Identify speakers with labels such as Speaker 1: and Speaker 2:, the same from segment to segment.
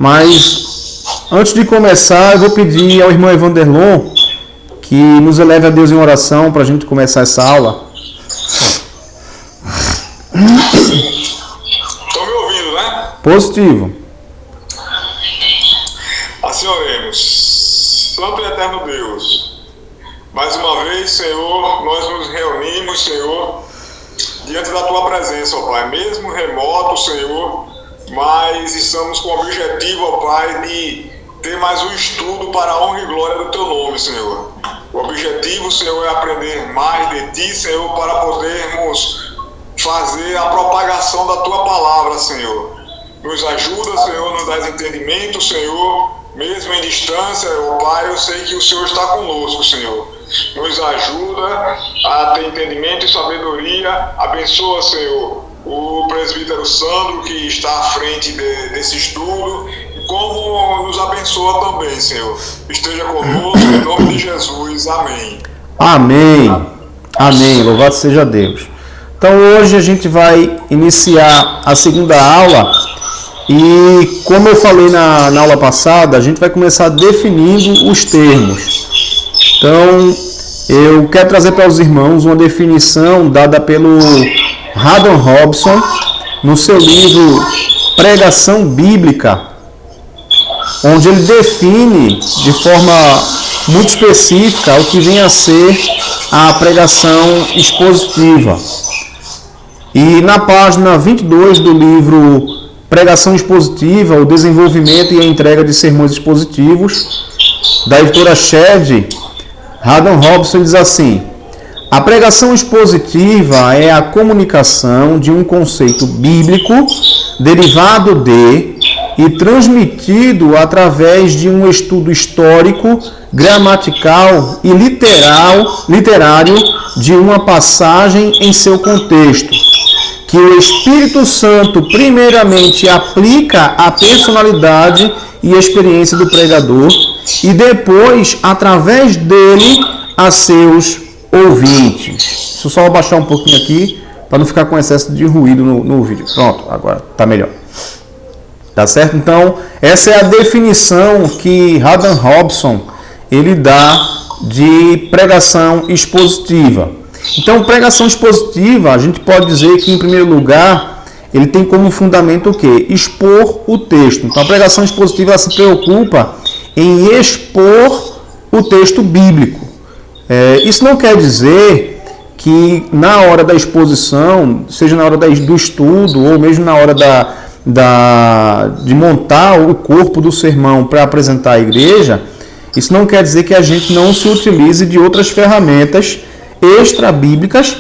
Speaker 1: Mas, antes de começar, eu vou pedir ao irmão Evanderlon que nos eleve a Deus em oração para a gente começar essa aula.
Speaker 2: Estão me ouvindo, né?
Speaker 1: Positivo.
Speaker 2: Assim oremos. Santo e eterno Deus, mais uma vez, Senhor, nós nos reunimos, Senhor, diante da Tua presença, ó Pai, mesmo remoto, Senhor, mas estamos com o objetivo, ó Pai, de ter mais um estudo para a honra e glória do Teu nome, Senhor. O objetivo, Senhor, é aprender mais de Ti, Senhor, para podermos fazer a propagação da Tua palavra, Senhor. Nos ajuda, Senhor, nos dá entendimento, Senhor, mesmo em distância, ó Pai, eu sei que o Senhor está conosco, Senhor. Nos ajuda a ter entendimento e sabedoria. Abençoa, Senhor, o presbítero Sandro, que está à frente desse estudo, e como nos abençoa também, Senhor. Esteja conosco, em nome de Jesus. Amém.
Speaker 1: Amém. Amém. Louvado seja Deus. Então, hoje a gente vai iniciar a segunda aula. E como eu falei na aula passada, a gente vai começar definindo os termos. Então, eu quero trazer para os irmãos uma definição dada pelo Haddon Robson no seu livro Pregação Bíblica, onde ele define de forma muito específica o que vem a ser a pregação expositiva. E na página 22 do livro Pregação Expositiva, o desenvolvimento e a entrega de sermões expositivos, da editora Shed, Haddon Robson diz assim: a pregação expositiva é a comunicação de um conceito bíblico derivado de e transmitido através de um estudo histórico, gramatical e literário de uma passagem em seu contexto, que o Espírito Santo primeiramente aplica à personalidade e experiência do pregador e depois, através dele, a seus ouvintes. Deixa eu só abaixar um pouquinho aqui para não ficar com excesso de ruído no vídeo. Pronto, agora está melhor. Tá certo? Então, essa é a definição que Haddon Robson ele dá de pregação expositiva. Então, pregação expositiva, a gente pode dizer que, em primeiro lugar, ele tem como fundamento o quê? Expor o texto. Então, a pregação expositiva ela se preocupa em expor o texto bíblico. Isso não quer dizer que, na hora da exposição, seja na hora do estudo ou mesmo na hora de montar o corpo do sermão para apresentar à igreja, isso não quer dizer que a gente não se utilize de outras ferramentas extra-bíblicas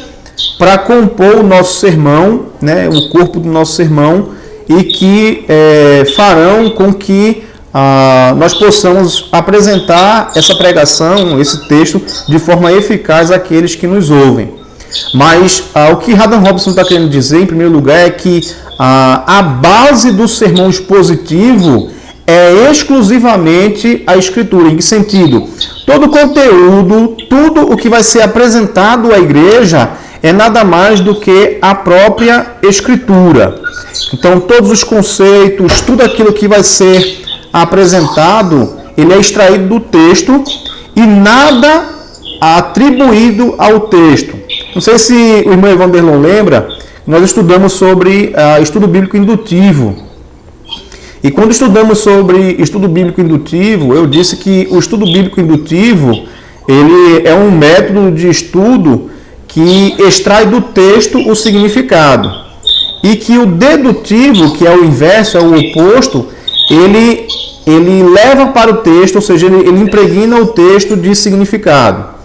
Speaker 1: para compor o nosso sermão, né, o corpo do nosso sermão, e que farão com que nós possamos apresentar essa pregação, esse texto, de forma eficaz àqueles que nos ouvem. Mas o que Haddon Robson está querendo dizer, em primeiro lugar, é que a base do sermão expositivo é exclusivamente a Escritura. Em que sentido? Todo o conteúdo, tudo o que vai ser apresentado à igreja é nada mais do que a própria Escritura. Então, todos os conceitos, tudo aquilo que vai ser apresentado, ele é extraído do texto e nada atribuído ao texto. Não sei se o irmão Evanderlon lembra, nós estudamos sobre estudo bíblico indutivo. E quando estudamos sobre estudo bíblico indutivo, eu disse que o estudo bíblico indutivo ele é um método de estudo que extrai do texto o significado. E que o dedutivo, que é o inverso, é o oposto, ele leva para o texto, ou seja, ele impregna o texto de significado.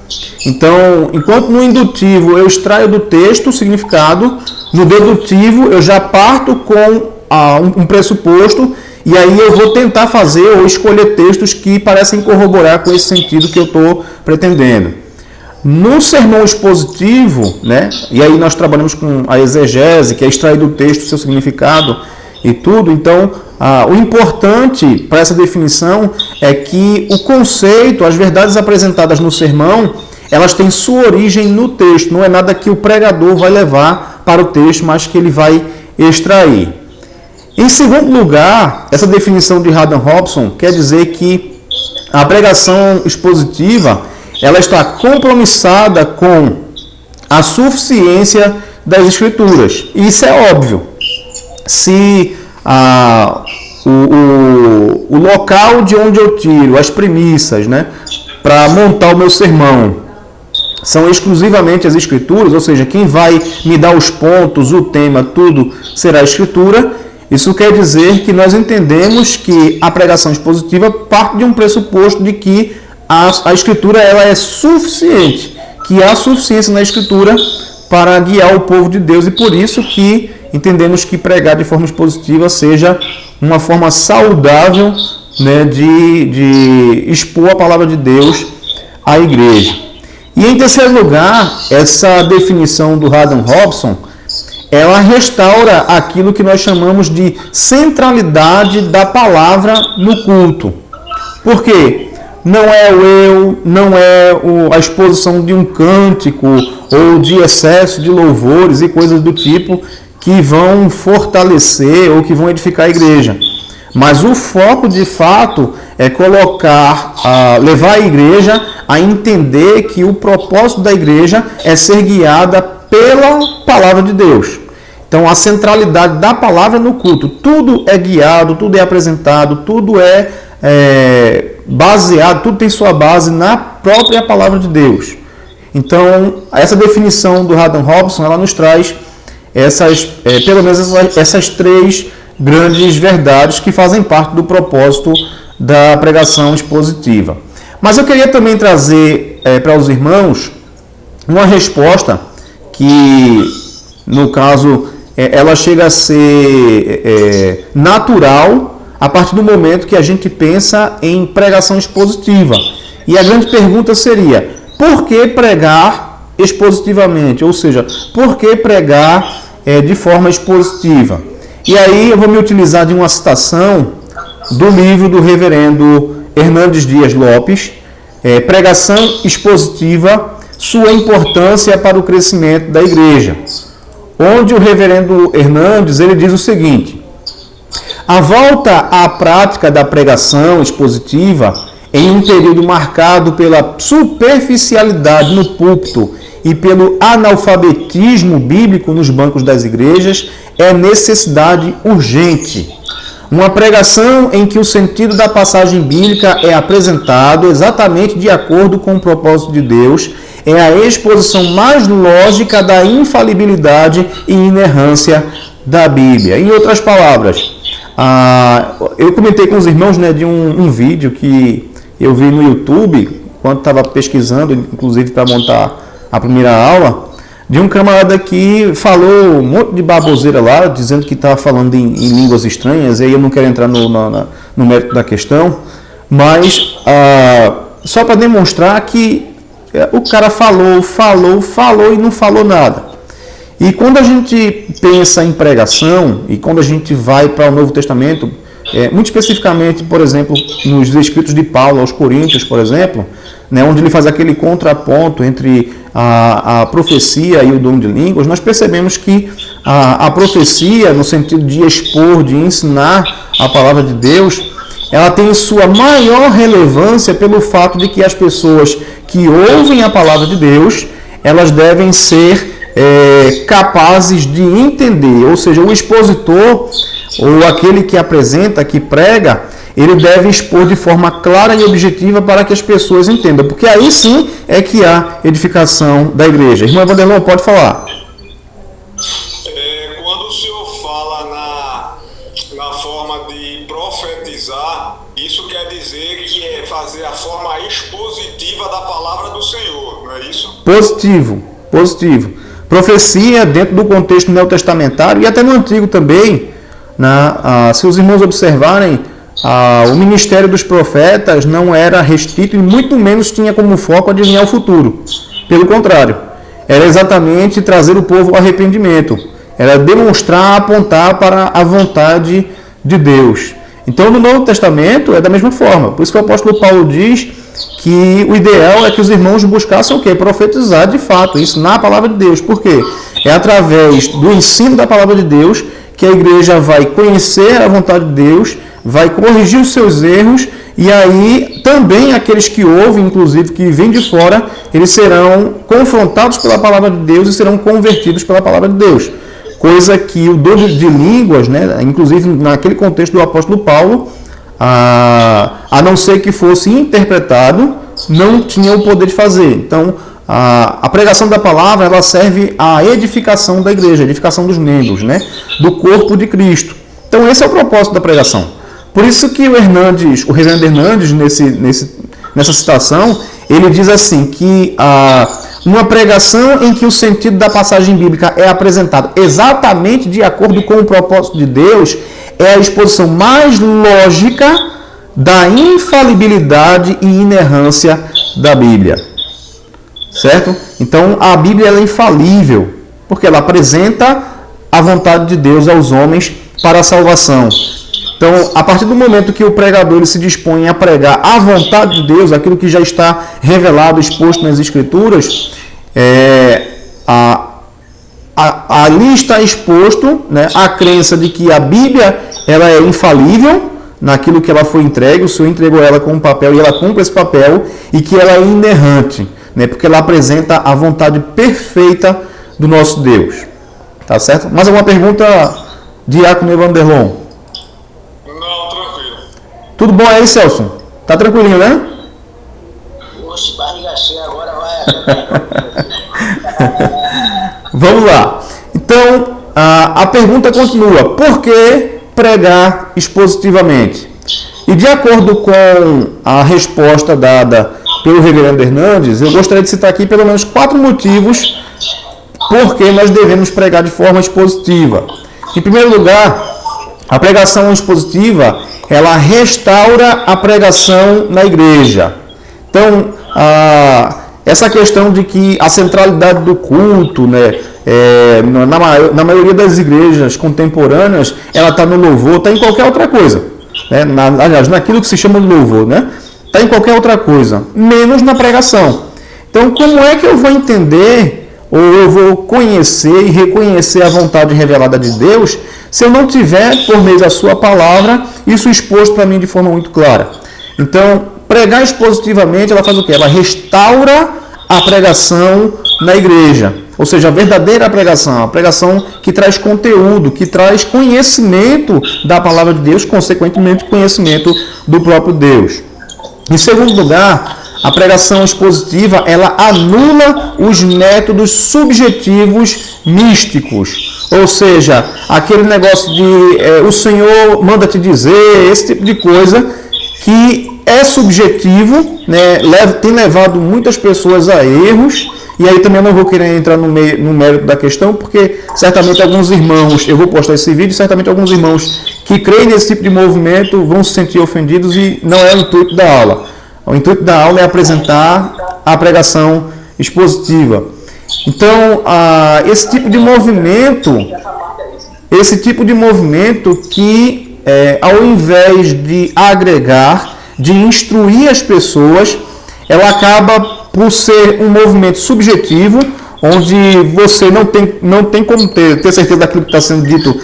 Speaker 1: Então, enquanto no indutivo eu extraio do texto o significado, no dedutivo eu já parto com um pressuposto e aí eu vou tentar fazer ou escolher textos que parecem corroborar com esse sentido que eu estou pretendendo. No sermão expositivo, né, e aí nós trabalhamos com a exegese, que é extrair do texto o seu significado e tudo. Então, o importante para essa definição é que o conceito, as verdades apresentadas no sermão, elas têm sua origem no texto. Não é nada que o pregador vai levar para o texto, mas que ele vai extrair. Em segundo lugar, essa definição de Haddon Robson quer dizer que a pregação expositiva ela está compromissada com a suficiência das Escrituras. E isso é óbvio. Se o local de onde eu tiro as premissas, né, para montar o meu sermão são exclusivamente as Escrituras, ou seja, quem vai me dar os pontos, o tema, tudo será a Escritura, isso quer dizer que nós entendemos que a pregação expositiva parte de um pressuposto de que a Escritura ela é suficiente, que há suficiência na Escritura para guiar o povo de Deus, e por isso que entendemos que pregar de forma expositiva seja uma forma saudável, né, de expor a palavra de Deus à igreja. E em terceiro lugar, essa definição do Haddon Robson, ela restaura aquilo que nós chamamos de centralidade da palavra no culto. Por quê? Não é o eu, não é a exposição de um cântico ou de excesso de louvores e coisas do tipo que vão fortalecer ou que vão edificar a igreja. Mas o foco, de fato, é levar a igreja a entender que o propósito da igreja é ser guiada pela palavra de Deus. Então, a centralidade da palavra no culto. Tudo é guiado, tudo é apresentado, tudo é baseado, tudo tem sua base na própria palavra de Deus. Então, essa definição do Haddon Robson, ela nos traz pelo menos essas três grandes verdades que fazem parte do propósito da pregação expositiva. Mas eu queria também trazer para os irmãos uma resposta que, no caso, ela chega a ser natural a partir do momento que a gente pensa em pregação expositiva. E a grande pergunta seria, por que pregar expositivamente? Ou seja, por que pregar de forma expositiva? E aí eu vou me utilizar de uma citação do livro do reverendo Hernandes Dias Lopes, Pregação Expositiva, Sua Importância para o Crescimento da Igreja, onde o reverendo Hernandes ele diz o seguinte: a volta à prática da pregação expositiva em um período marcado pela superficialidade no púlpito e pelo analfabetismo bíblico nos bancos das igrejas é necessidade urgente. Uma pregação em que o sentido da passagem bíblica é apresentado exatamente de acordo com o propósito de Deus é a exposição mais lógica da infalibilidade e inerrância da Bíblia. Em outras palavras, eu comentei com os irmãos, né, de um vídeo que eu vi no YouTube, quando estava pesquisando, inclusive para montar a primeira aula, de um camarada que falou um monte de baboseira lá, dizendo que estava falando em línguas estranhas, e aí eu não quero entrar no mérito da questão, mas só para demonstrar que o cara falou e não falou nada. E quando a gente pensa em pregação, e quando a gente vai para o Novo Testamento, muito especificamente, por exemplo, nos escritos de Paulo aos Coríntios, por exemplo, né, onde ele faz aquele contraponto entre a profecia e o dom de línguas, nós percebemos que a profecia, no sentido de expor, de ensinar a palavra de Deus, ela tem sua maior relevância pelo fato de que as pessoas que ouvem a palavra de Deus, elas devem ser capazes de entender, ou seja, o expositor ou aquele que apresenta, que prega, ele deve expor de forma clara e objetiva para que as pessoas entendam, porque aí sim é que há edificação da igreja. Irmã Vanderlon, pode falar.
Speaker 2: Quando o senhor fala na forma de profetizar, isso quer dizer que é fazer a forma expositiva da palavra do Senhor, não é isso? Positivo. Profecia dentro do contexto neotestamentário e até no Antigo também, se os irmãos observarem, o ministério dos profetas não era restrito e muito menos tinha como foco adivinhar o futuro. Pelo contrário, era exatamente trazer o povo ao arrependimento, era demonstrar, apontar para a vontade de Deus. Então, no Novo Testamento é da mesma forma. Por isso que o apóstolo Paulo diz
Speaker 1: que o ideal é que os irmãos buscassem o quê? Profetizar de fato, isso na palavra de Deus. Por quê? É através do ensino da palavra de Deus que a igreja vai conhecer a vontade de Deus, vai corrigir os seus erros, e aí também aqueles que ouvem, inclusive, que vêm de fora, eles serão confrontados pela palavra de Deus e serão convertidos pela palavra de Deus. Coisa que o dom de línguas, né, inclusive naquele contexto do apóstolo Paulo, a não ser que fosse interpretado, não tinha o poder de fazer. Então, a pregação da palavra, ela serve à edificação da igreja, edificação dos membros, né, do corpo de Cristo. Então, esse é o propósito da pregação. Por isso que o reverendo Hernandes, nessa citação, ele diz assim, que uma pregação em que o sentido da passagem bíblica é apresentado exatamente de acordo com o propósito de Deus, é a exposição mais lógica da infalibilidade e inerrância da Bíblia. Certo? Então, a Bíblia ela é infalível, porque ela apresenta a vontade de Deus aos homens para a salvação. Então, a partir do momento que o pregador ele se dispõe a pregar a vontade de Deus, aquilo que já está revelado, exposto nas Escrituras, ali está exposto, né, a crença de que a Bíblia ela é infalível naquilo que ela foi entregue, o Senhor entregou ela com um papel e ela cumpre esse papel, e que ela é inerrante, né, porque ela apresenta a vontade perfeita do nosso Deus. Tá certo? Mais alguma pergunta, Diácono Evanderlon? Tudo bom aí, Celso? Tá tranquilinho, né?
Speaker 3: Oxe, barriga cheia agora vai.
Speaker 1: Vamos lá. Então, a pergunta continua. Por que pregar expositivamente? E de acordo com a resposta dada pelo reverendo Hernandes, eu gostaria de citar aqui pelo menos 4 motivos por que nós devemos pregar de forma expositiva. Em primeiro lugar, a pregação expositiva ela restaura a pregação na igreja. Então, essa questão de que a centralidade do culto, né, na maioria das igrejas contemporâneas, ela está no louvor, está em qualquer outra coisa. Né? Aliás, naquilo que se chama de louvor, né? Está em qualquer outra coisa, menos na pregação. Então, como é que eu vou entender ou eu vou conhecer e reconhecer a vontade revelada de Deus se eu não tiver, por meio da sua palavra, isso exposto para mim de forma muito clara? Então, pregar expositivamente, ela faz o quê? Ela restaura a pregação na igreja. Ou seja, a verdadeira pregação, a pregação que traz conteúdo, que traz conhecimento da palavra de Deus, consequentemente conhecimento do próprio Deus. Em segundo lugar, a pregação expositiva, ela anula os métodos subjetivos místicos. Ou seja, aquele negócio de o Senhor manda te dizer, esse tipo de coisa que é subjetivo, né, tem levado muitas pessoas a erros. E aí também eu não vou querer entrar no mérito da questão, porque certamente alguns irmãos, eu vou postar esse vídeo, certamente alguns irmãos que creem nesse tipo de movimento vão se sentir ofendidos e não é o intuito da aula. O intuito da aula é apresentar a pregação expositiva. Então, esse tipo de movimento que, ao invés de agregar, de instruir as pessoas, ela acaba por ser um movimento subjetivo, onde você não tem como ter certeza daquilo que está sendo dito.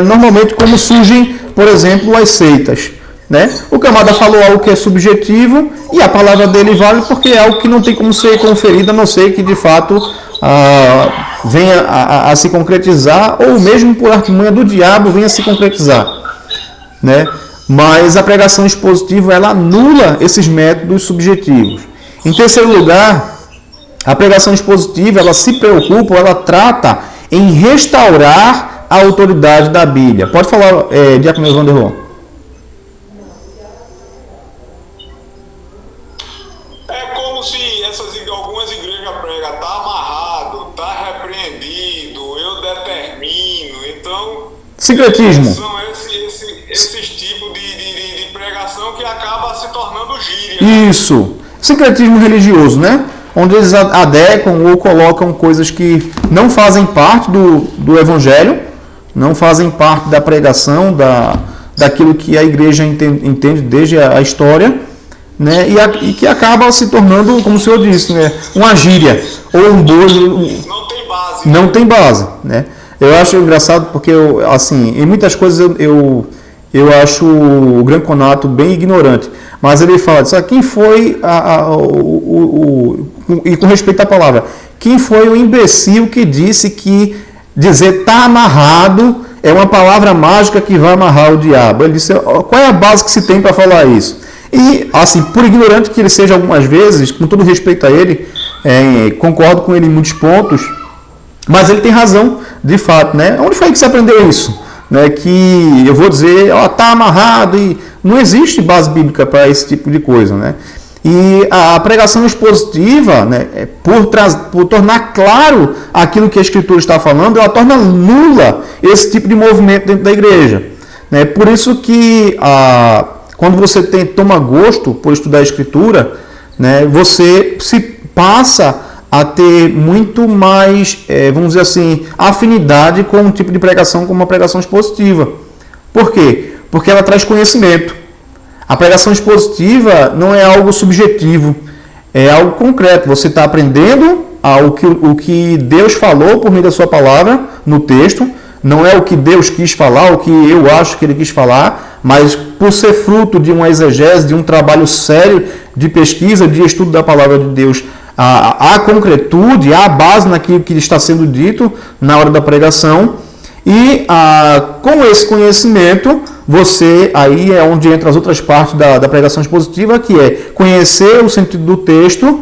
Speaker 1: Normalmente como surgem, por exemplo, as seitas. Né? O camarada falou algo que é subjetivo e a palavra dele vale porque é algo que não tem como ser conferido, a não ser que de fato venha a se concretizar, ou mesmo por artimanha do diabo venha a se concretizar. Né? Mas a pregação expositiva ela anula esses métodos subjetivos. Em terceiro lugar, a pregação expositiva ela se preocupa, ela trata em restaurar a autoridade da Bíblia. Pode falar, Diácono Evanderlon.
Speaker 2: Algumas igrejas pregam, está amarrado, está repreendido, eu determino. Então,
Speaker 1: sincretismo.
Speaker 2: São esses tipos de pregação que acaba se tornando gíria.
Speaker 1: Isso. Sincretismo religioso, né? Onde eles adequam ou colocam coisas que não fazem parte do evangelho, não fazem parte da pregação, daquilo que a igreja entende desde a história, né? E que acaba se tornando, como o senhor disse, né? Uma gíria ou um bojo.
Speaker 2: Não tem base.
Speaker 1: Não tem base, né? Eu acho engraçado porque, assim, em muitas coisas eu acho o Grande Conato bem ignorante. Mas ele fala, sabe, quem foi e com respeito à palavra, quem foi o imbecil que disse que dizer tá amarrado é uma palavra mágica que vai amarrar o diabo? Ele disse, qual é a base que se tem para falar isso? E, assim, por ignorante que ele seja algumas vezes, com todo respeito a ele, concordo com ele em muitos pontos, mas ele tem razão, de fato, né? Onde foi que você aprendeu isso? Né? Que eu vou dizer, tá amarrado, e não existe base bíblica para esse tipo de coisa, né? E a pregação expositiva, né, por tornar claro aquilo que a Escritura está falando, ela torna nula esse tipo de movimento dentro da igreja. Né? Por isso que quando você toma gosto por estudar a Escritura, né, você se passa a ter muito mais, vamos dizer assim, afinidade com um tipo de pregação como uma pregação expositiva. Por quê? Porque ela traz conhecimento. A pregação expositiva não é algo subjetivo, é algo concreto. Você está aprendendo o que Deus falou por meio da sua palavra no texto, não é o que Deus quis falar, o que eu acho que Ele quis falar, mas por ser fruto de uma exegese, de um trabalho sério de pesquisa, de estudo da palavra de Deus, há concretude, há base naquilo que está sendo dito na hora da pregação. E com esse conhecimento, você, aí é onde entra as outras partes da pregação expositiva, que é conhecer o sentido do texto,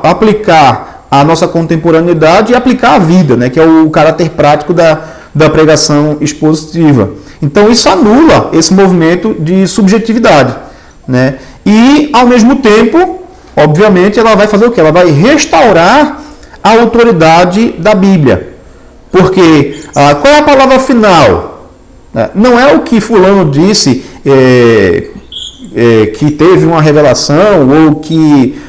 Speaker 1: aplicar a nossa contemporaneidade e aplicar a vida, né, que é o caráter prático da pregação expositiva. Então isso anula esse movimento de subjetividade, né? E, ao mesmo tempo, obviamente, ela vai fazer o quê? Ela vai restaurar a autoridade da Bíblia. Porque qual é a palavra final? Não é o que fulano disse que teve uma revelação ou que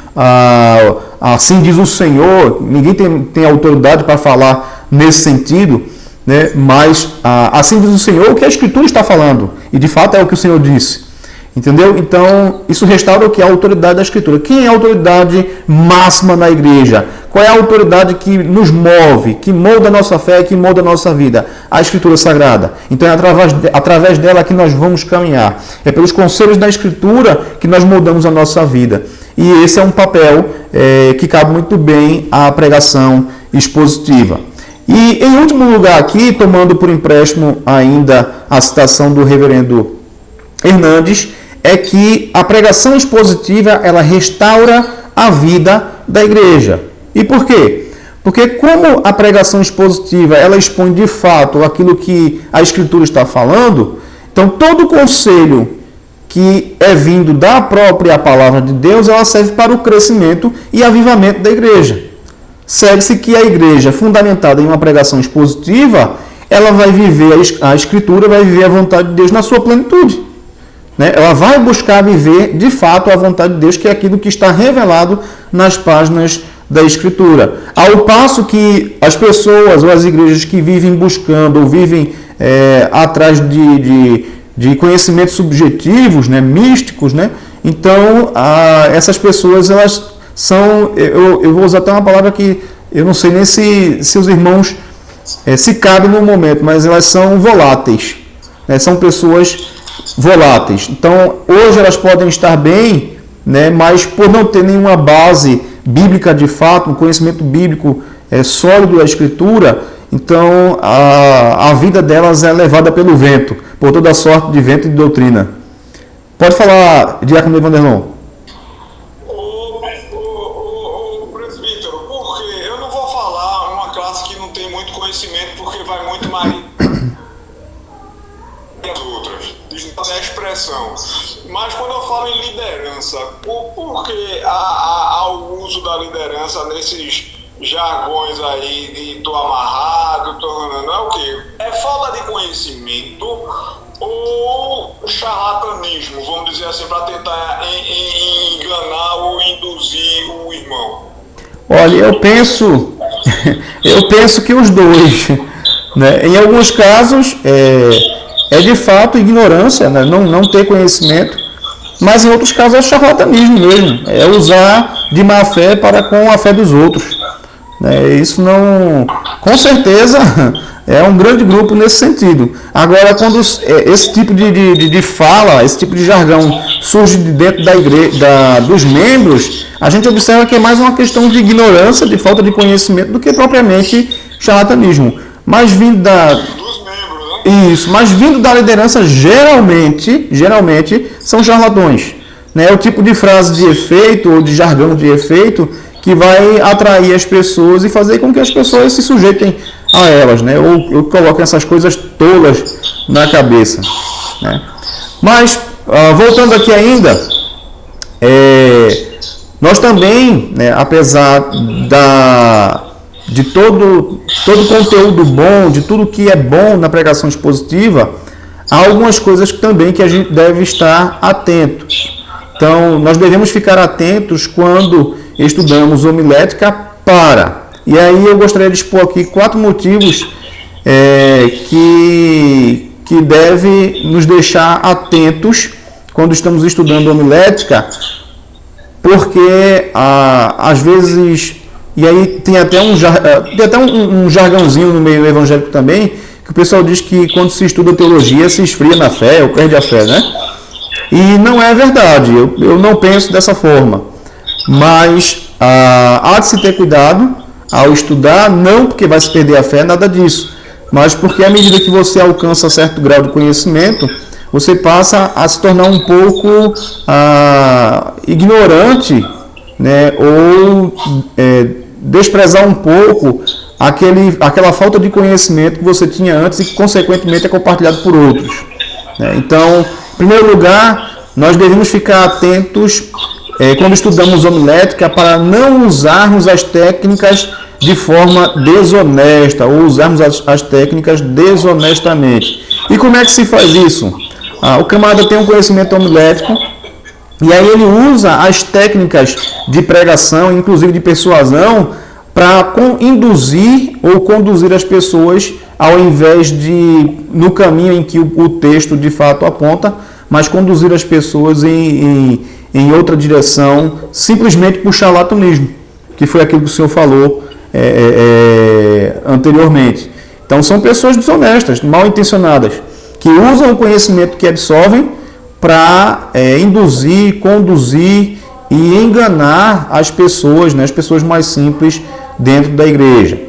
Speaker 1: assim diz o Senhor. Ninguém tem autoridade para falar nesse sentido, né? Mas assim diz o Senhor o que a Escritura está falando. E de fato é o que o Senhor disse. Entendeu? Então, isso restaura o que? A autoridade da Escritura. Quem é a autoridade máxima na igreja? Qual é a autoridade que nos move, que molda a nossa fé, que molda a nossa vida? A Escritura Sagrada. Então, é através dela que nós vamos caminhar. É pelos conselhos da Escritura que nós moldamos a nossa vida. E esse é um papel que cabe muito bem à pregação expositiva. E, em último lugar aqui, tomando por empréstimo ainda a citação do reverendo Hernandes, é que a pregação expositiva ela restaura a vida da igreja. E por quê? Porque como a pregação expositiva ela expõe de fato aquilo que a Escritura está falando, então todo conselho que é vindo da própria palavra de Deus, ela serve para o crescimento e avivamento da igreja. Segue-se que a igreja, fundamentada em uma pregação expositiva, ela vai viver a Escritura, vai viver a vontade de Deus na sua plenitude. Ela vai buscar viver de fato a vontade de Deus, que é aquilo que está revelado nas páginas da Escritura. Ao passo que as pessoas ou as igrejas que vivem buscando ou vivem atrás de conhecimentos subjetivos, né, místicos, né? Então essas pessoas elas são, eu vou usar até uma palavra que eu não sei nem se os irmãos se cabe no momento, mas elas são voláteis, né? São pessoas voláteis. Então, hoje elas podem estar bem, né, mas por não ter nenhuma base bíblica de fato, um conhecimento bíblico sólido da Escritura, então a vida delas é levada pelo vento, por toda sorte de vento e de doutrina. Pode falar, Diácono Evanderlon.
Speaker 2: Presbítero, porque eu não vou falar uma classe que não tem muito conhecimento, porque vai muito mais as outras, a expressão. Mas quando eu falo em liderança, por que há o uso da liderança nesses jargões aí de tô amarrado, não é o quê? É falta de conhecimento ou charlatanismo, vamos dizer assim, para tentar enganar ou induzir o irmão?
Speaker 1: Olha, eu penso que os dois, né? Em alguns casos é de fato ignorância, né? Não ter conhecimento, mas em outros casos é charlatanismo mesmo, é usar de má fé para com a fé dos outros. Isso não, com certeza, é um grande grupo nesse sentido. Agora, quando esse tipo de fala, esse tipo de jargão surge de dentro da igreja, dos membros, a gente observa que é mais uma questão de ignorância, de falta de conhecimento, do que propriamente charlatanismo. Mas vindo mas vindo da liderança, geralmente são charlatões. É o tipo de frase de efeito ou de jargão de efeito que vai atrair as pessoas e fazer com que as pessoas se sujeitem a elas, ou coloquem essas coisas tolas na cabeça. Mas, voltando aqui ainda, nós também, apesar de todo o conteúdo bom, de tudo que é bom na pregação expositiva, há algumas coisas também que a gente deve estar atento. Então, nós devemos ficar atentos quando estudamos homilética E aí eu gostaria de expor aqui 4 motivos que devem nos deixar atentos quando estamos estudando homilética, porque às vezes, e aí tem até um jargãozinho no meio evangélico também, que o pessoal diz que quando se estuda teologia se esfria na fé ou perde a fé, né? E não é verdade, eu não penso dessa forma. Mas há de se ter cuidado ao estudar, não porque vai se perder a fé, nada disso, mas porque à medida que você alcança certo grau de conhecimento, você passa a se tornar um pouco ignorante, ou desprezar um pouco aquela falta de conhecimento que você tinha antes e que, consequentemente, é compartilhado por outros. Então, em primeiro lugar, nós devemos ficar atentos quando estudamos homilética para não usarmos as técnicas de forma desonesta ou usarmos as técnicas desonestamente. E como é que se faz isso? O camarada tem um conhecimento homilético e aí ele usa as técnicas de pregação, inclusive de persuasão, para induzir ou conduzir as pessoas ao invés de no caminho em que o texto de fato aponta, mas conduzir as pessoas em outra direção, simplesmente por charlatanismo, que foi aquilo que o senhor falou anteriormente. Então são pessoas desonestas, mal intencionadas, que usam o conhecimento que absorvem para induzir, conduzir e enganar as pessoas, as pessoas mais simples dentro da igreja.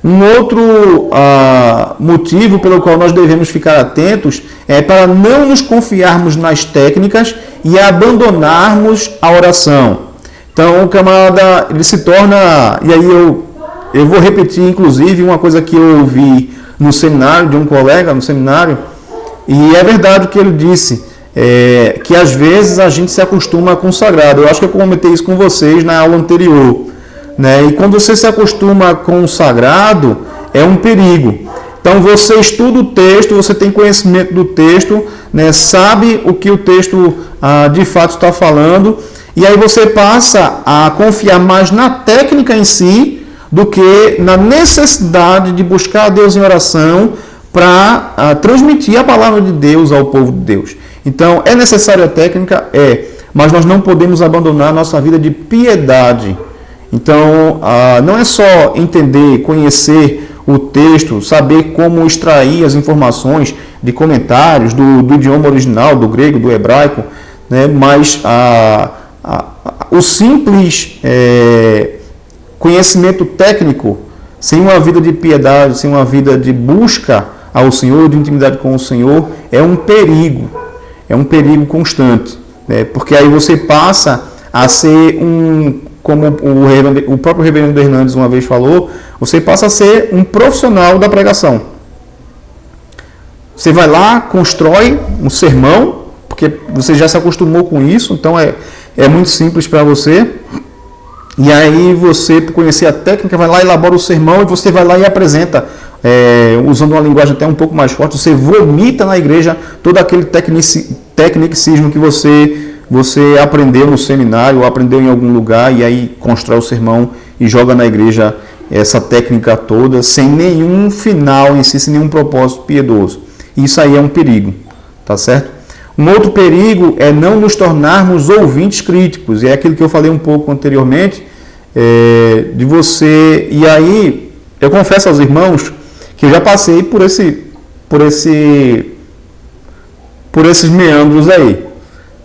Speaker 1: Um outro motivo pelo qual nós devemos ficar atentos é para não nos confiarmos nas técnicas e abandonarmos a oração. Então o camarada ele se torna, e aí eu vou repetir inclusive uma coisa que eu ouvi no seminário, de um colega no seminário, e é verdade o que ele disse, que às vezes a gente se acostuma com o sagrado. Eu acho que eu comentei isso com vocês na aula anterior. E quando você se acostuma com o sagrado, é um perigo. Então você estuda o texto, você tem conhecimento do texto, sabe o que o texto de fato está falando, e aí você passa a confiar mais na técnica em si do que na necessidade de buscar a Deus em oração para transmitir a palavra de Deus ao povo de Deus. Então é necessária a técnica? Mas nós não podemos abandonar a nossa vida de piedade. Então, não é só entender, conhecer o texto, saber como extrair as informações de comentários do idioma original, do grego, do hebraico, mas o simples conhecimento técnico, sem uma vida de piedade, sem uma vida de busca ao Senhor, de intimidade com o Senhor, é um perigo constante, porque aí você passa a ser como o próprio reverendo Hernandes uma vez falou, você passa a ser um profissional da pregação. Você vai lá, constrói um sermão, porque você já se acostumou com isso, então é muito simples para você. E aí você, por conhecer a técnica, vai lá, elabora o sermão e você vai lá e apresenta, usando uma linguagem até um pouco mais forte, você vomita na igreja todo aquele tecnicismo que você aprendeu no seminário, ou aprendeu em algum lugar, e aí constrói o sermão e joga na igreja essa técnica toda, sem nenhum final em si, sem nenhum propósito piedoso. Isso aí é um perigo, tá certo? Um outro perigo é não nos tornarmos ouvintes críticos, e é aquilo que eu falei um pouco anteriormente, de você, e aí eu confesso aos irmãos que eu já passei por esses meandros aí,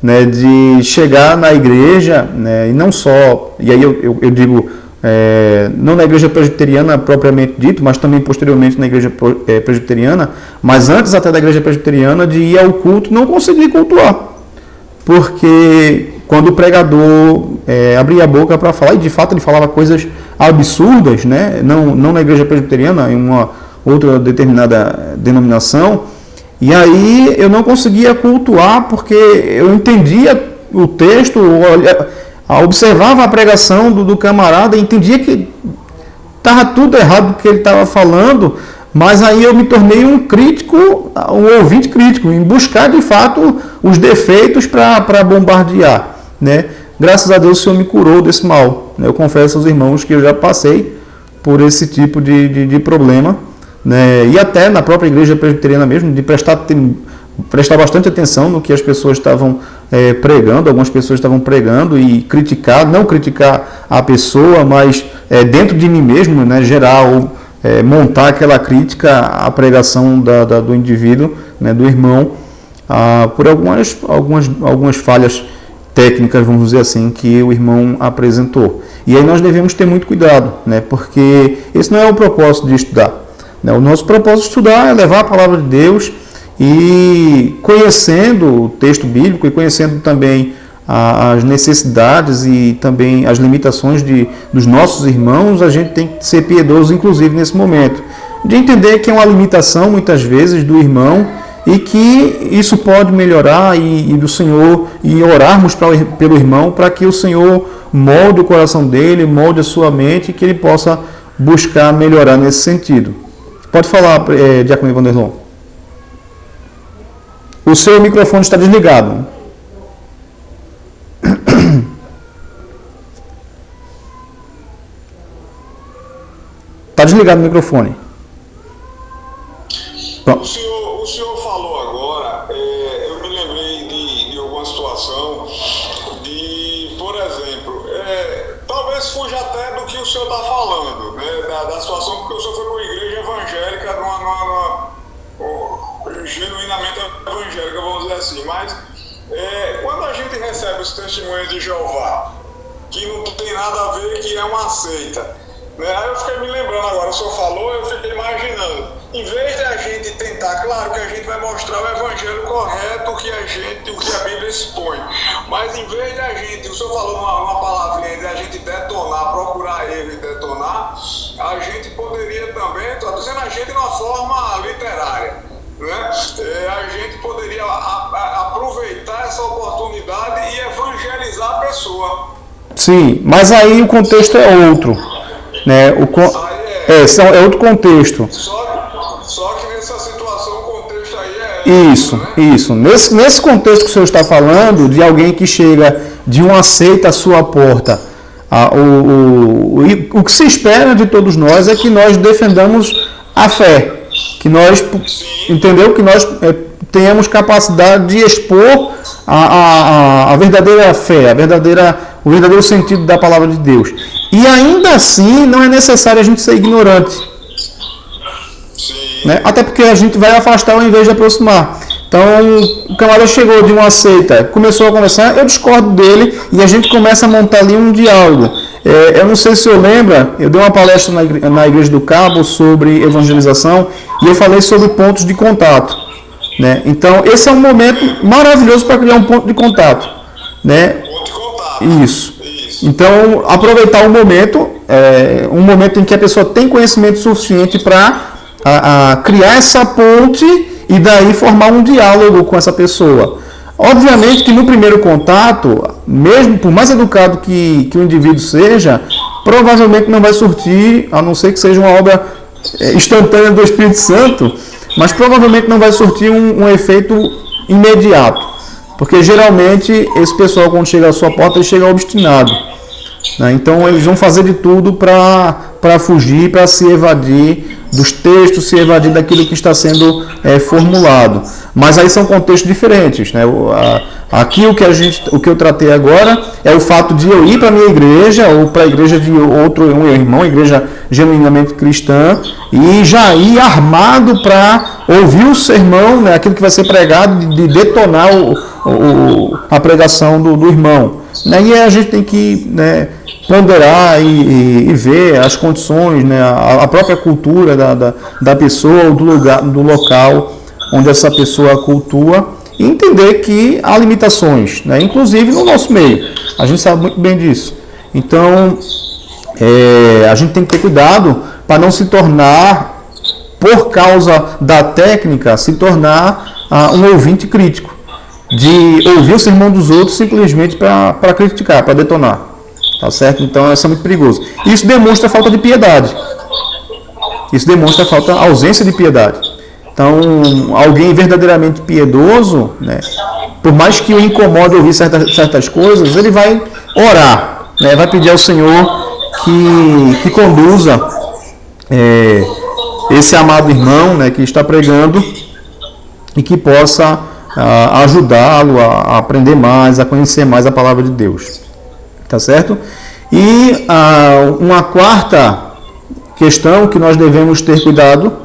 Speaker 1: né, de chegar na igreja, né, e não só, e aí eu digo, não na igreja presbiteriana propriamente dito, mas também posteriormente na igreja presbiteriana, mas antes até da igreja presbiteriana, de ir ao culto e não conseguir cultuar, porque quando o pregador abria a boca para falar, e de fato ele falava coisas absurdas, né, não na igreja presbiteriana, em uma outra determinada denominação, e aí eu não conseguia cultuar porque eu entendia o texto, observava a pregação do camarada e entendia que estava tudo errado do que ele estava falando, mas aí eu me tornei um crítico, um ouvinte crítico, em buscar de fato os defeitos para bombardear, né? Graças a Deus o Senhor me curou desse mal, né? Eu confesso aos irmãos que eu já passei por esse tipo de problema, né? E até na própria igreja presbiteriana mesmo, de prestar bastante atenção no que as pessoas estavam pregando, algumas pessoas estavam pregando e não criticar a pessoa, mas dentro de mim mesmo, né, montar aquela crítica à pregação do indivíduo, né, do irmão, por algumas falhas técnicas, vamos dizer assim, que o irmão apresentou. E aí nós devemos ter muito cuidado, né, porque esse não é o propósito de estudar, né? O nosso propósito de estudar é levar a palavra de Deus e conhecendo o texto bíblico e conhecendo também as necessidades e também as limitações dos nossos irmãos, a gente tem que ser piedoso, inclusive nesse momento, de entender que é uma limitação muitas vezes do irmão e que isso pode melhorar e do Senhor, e orarmos pelo irmão para que o Senhor molde o coração dele, molde a sua mente e que ele possa buscar melhorar nesse sentido. Pode falar, Diácono Wanderlon. O seu microfone está desligado. Está desligado o microfone.
Speaker 2: O senhor falou agora, eu me lembrei de alguma situação, por exemplo, talvez fuja até do que o senhor está falando, né, da situação, porque o senhor foi para uma igreja evangélica, genuinamente evangélica, vamos dizer assim, mas quando a gente recebe os testemunhos de Jeová, que não tem nada a ver, que é uma seita, né? Aí eu fiquei me lembrando agora, o senhor falou, eu fiquei imaginando, em vez de a gente tentar, claro que a gente vai mostrar o evangelho correto, o que a Bíblia expõe, mas em vez de a gente, o senhor falou uma palavrinha, de a gente detonar, procurar ele e detonar, a gente poderia também, estou dizendo a gente de uma forma literária, né? A gente poderia aproveitar essa oportunidade e evangelizar a pessoa.
Speaker 1: Sim, mas aí o contexto é outro, né? É outro contexto.
Speaker 2: Só que nessa situação o contexto aí é
Speaker 1: isso,
Speaker 2: né?
Speaker 1: Isso. Nesse contexto que o senhor está falando, de alguém que chega de uma seita à sua porta, o que se espera de todos nós é que nós defendamos a fé, que nós, entendeu? Que nós tenhamos capacidade de expor a verdadeira fé, o verdadeiro sentido da palavra de Deus. E ainda assim não é necessário a gente ser ignorante, né? Até porque a gente vai afastar ao invés de aproximar. Então o camarada chegou de uma seita, começou a conversar, eu discordo dele e a gente começa a montar ali um diálogo. Eu não sei se o senhor lembra, eu dei uma palestra na Igreja do Cabo sobre evangelização e eu falei sobre pontos de contato, né? Então esse é um momento maravilhoso para criar um ponto de contato, né?
Speaker 2: Ponto de contato.
Speaker 1: Isso. Então aproveitar um momento em que a pessoa tem conhecimento suficiente para criar essa ponte e daí formar um diálogo com essa pessoa. Obviamente que no primeiro contato, mesmo por mais educado que o indivíduo seja, provavelmente não vai surtir, a não ser que seja uma obra instantânea do Espírito Santo, mas provavelmente não vai surtir um efeito imediato. Porque geralmente esse pessoal, quando chega à sua porta, ele chega obstinado. né? Então eles vão fazer de tudo para fugir, para se evadir dos textos, se evadir daquilo que está sendo formulado. Mas aí são contextos diferentes, né? Aqui o que eu tratei agora é o fato de eu ir para a minha igreja ou para a igreja de um irmão, igreja genuinamente cristã, e já ir armado para ouvir o sermão, né? Aquilo que vai ser pregado, de detonar a pregação do irmão. Né? E aí a gente tem que, né, ponderar e ver as condições, né, a própria cultura da pessoa ou do local onde essa pessoa cultua, e entender que há limitações, né, inclusive no nosso meio. A gente sabe muito bem disso. Então, a gente tem que ter cuidado para não se tornar, por causa da técnica, se tornar um ouvinte crítico, de ouvir o sermão dos outros simplesmente para criticar, para detonar. Tá certo? Então isso é muito perigoso. Isso demonstra falta de piedade. Isso demonstra a ausência de piedade. Então, alguém verdadeiramente piedoso, né, por mais que o incomode ouvir certas coisas, ele vai orar, né, vai pedir ao Senhor que conduza esse amado irmão, né, que está pregando, e que possa ajudá-lo a aprender mais, a conhecer mais a palavra de Deus. Tá certo? E uma quarta questão que nós devemos ter cuidado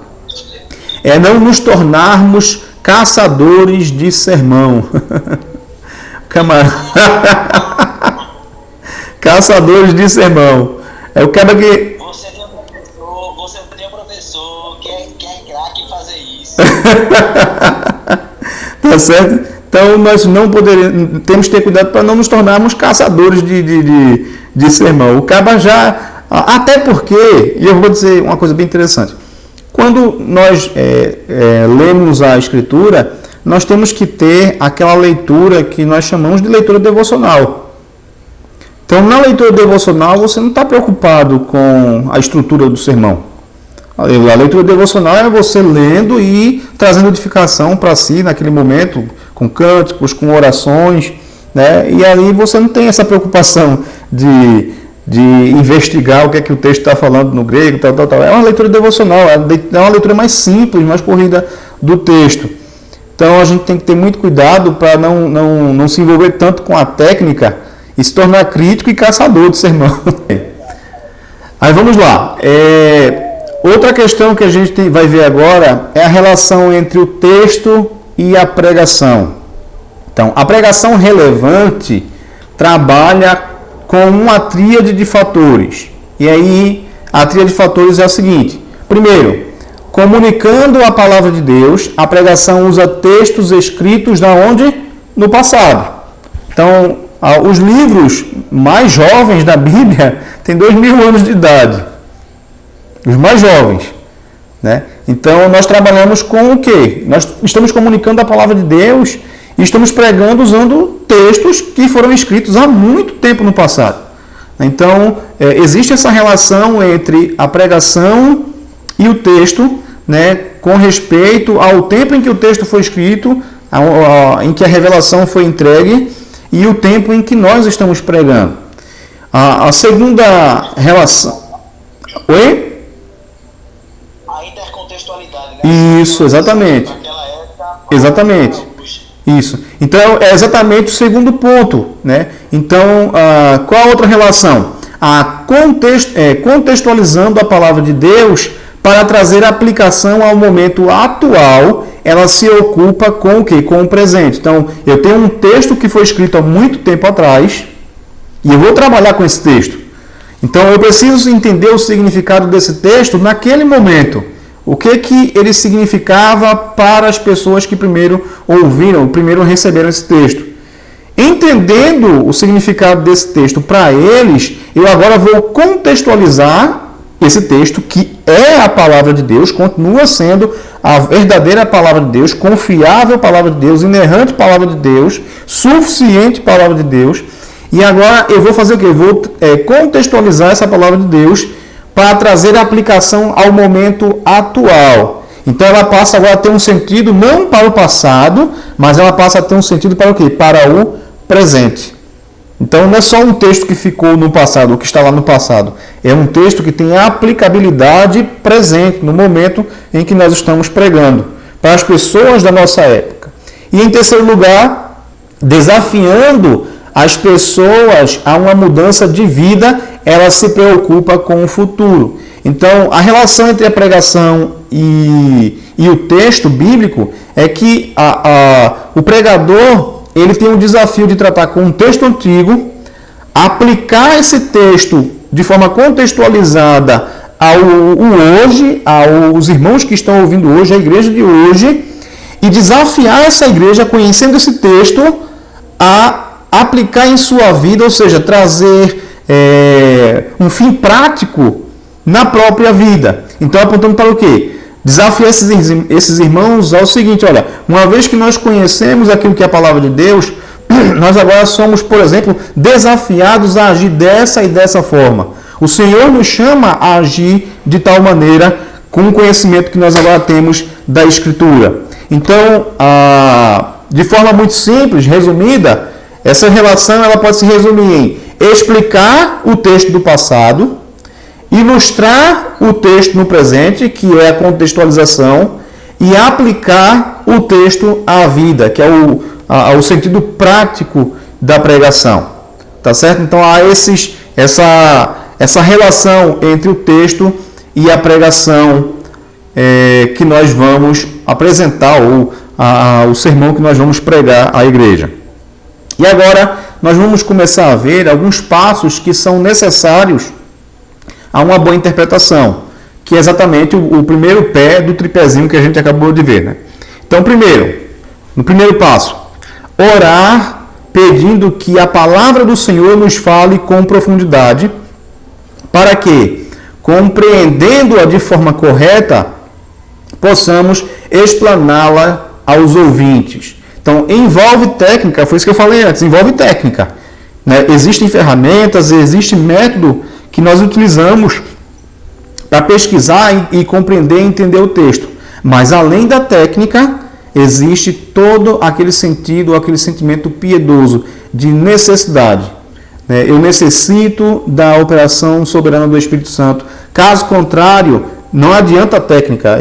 Speaker 1: é não nos tornarmos caçadores de sermão. Caçadores de sermão. É o cara que...
Speaker 3: Você tem um professor que é craque em fazer isso.
Speaker 1: Tá certo? Então nós não poderemos, temos que ter cuidado para não nos tornarmos caçadores de sermão. O caba já... Até porque, e eu vou dizer uma coisa bem interessante, quando nós lemos a Escritura, nós temos que ter aquela leitura que nós chamamos de leitura devocional. Então, na leitura devocional, você não está preocupado com a estrutura do sermão. A leitura devocional é você lendo e trazendo edificação para si naquele momento, com cânticos, com orações, né? E aí você não tem essa preocupação de investigar o que é que o texto está falando no grego, tal. É uma leitura devocional, é uma leitura mais simples, mais corrida do texto. Então a gente tem que ter muito cuidado para não se envolver tanto com a técnica e se tornar crítico e caçador de sermão. Aí vamos lá. Outra questão que a gente vai ver agora é a relação entre o texto e a pregação. Então, a pregação relevante trabalha com uma tríade de fatores. E aí, a tríade de fatores é a seguinte. Primeiro, comunicando a palavra de Deus, a pregação usa textos escritos da onde? No passado. Então, os livros mais jovens da Bíblia têm 2000 anos de idade. Os mais jovens, né? Então, nós trabalhamos com o quê? Nós estamos comunicando a palavra de Deus e estamos pregando usando textos que foram escritos há muito tempo no passado. Então, existe essa relação entre a pregação e o texto, né, com respeito ao tempo em que o texto foi escrito, em que a revelação foi entregue e o tempo em que nós estamos pregando. A segunda relação... Oi?
Speaker 3: A intercontextualidade, né?
Speaker 1: Isso, exatamente. Exatamente. Isso. Então, é exatamente o segundo ponto, né? Então, qual a outra relação? Contextualizando a palavra de Deus para trazer a aplicação ao momento atual, ela se ocupa com o quê? Com o presente. Então, eu tenho um texto que foi escrito há muito tempo atrás e eu vou trabalhar com esse texto. Então, eu preciso entender o significado desse texto naquele momento. O que ele significava para as pessoas que primeiro ouviram, primeiro receberam esse texto. Entendendo o significado desse texto para eles, eu agora vou contextualizar esse texto, que é a palavra de Deus, continua sendo a verdadeira palavra de Deus, confiável palavra de Deus, inerrante palavra de Deus, suficiente palavra de Deus. E agora eu vou fazer o quê? Eu vou contextualizar essa palavra de Deus para trazer a aplicação ao momento atual. Então ela passa agora a ter um sentido não para o passado, mas ela passa a ter um sentido para o quê? Para o presente. Então não é só um texto que ficou no passado, ou que está lá no passado. É um texto que tem aplicabilidade presente, no momento em que nós estamos pregando, para as pessoas da nossa época. E em terceiro lugar, desafiando as pessoas a uma mudança de vida, ela se preocupa com o futuro. Então, a relação entre a pregação e o texto bíblico é que o pregador ele tem o desafio de tratar com um texto antigo, aplicar esse texto de forma contextualizada ao hoje, aos irmãos que estão ouvindo hoje, à igreja de hoje, e desafiar essa igreja, conhecendo esse texto, a aplicar em sua vida, ou seja, trazer um fim prático na própria vida. Então, apontando para o quê? Desafiar esses irmãos ao seguinte: olha, uma vez que nós conhecemos aquilo que é a palavra de Deus, nós agora somos, por exemplo, desafiados a agir dessa e dessa forma. O Senhor nos chama a agir de tal maneira com o conhecimento que nós agora temos da Escritura. Então, de forma muito simples, resumida, essa relação ela pode se resumir em explicar o texto do passado, ilustrar o texto no presente, que é a contextualização, e aplicar o texto à vida, que é o sentido prático da pregação. Tá certo? Então há essa relação entre o texto e a pregação que nós vamos apresentar, ou o sermão que nós vamos pregar à igreja. E agora nós vamos começar a ver alguns passos que são necessários a uma boa interpretação, que é exatamente o primeiro pé do tripézinho que a gente acabou de ver, né? Então, no primeiro passo, orar pedindo que a palavra do Senhor nos fale com profundidade, para que, compreendendo-a de forma correta, possamos explaná-la aos ouvintes. Então, envolve técnica, foi isso que eu falei antes, envolve técnica, né? Existem ferramentas, existe método que nós utilizamos para pesquisar e compreender e entender o texto. Mas, além da técnica, existe todo aquele sentido, aquele sentimento piedoso de necessidade. Eu necessito da operação soberana do Espírito Santo. Caso contrário, não adianta a técnica.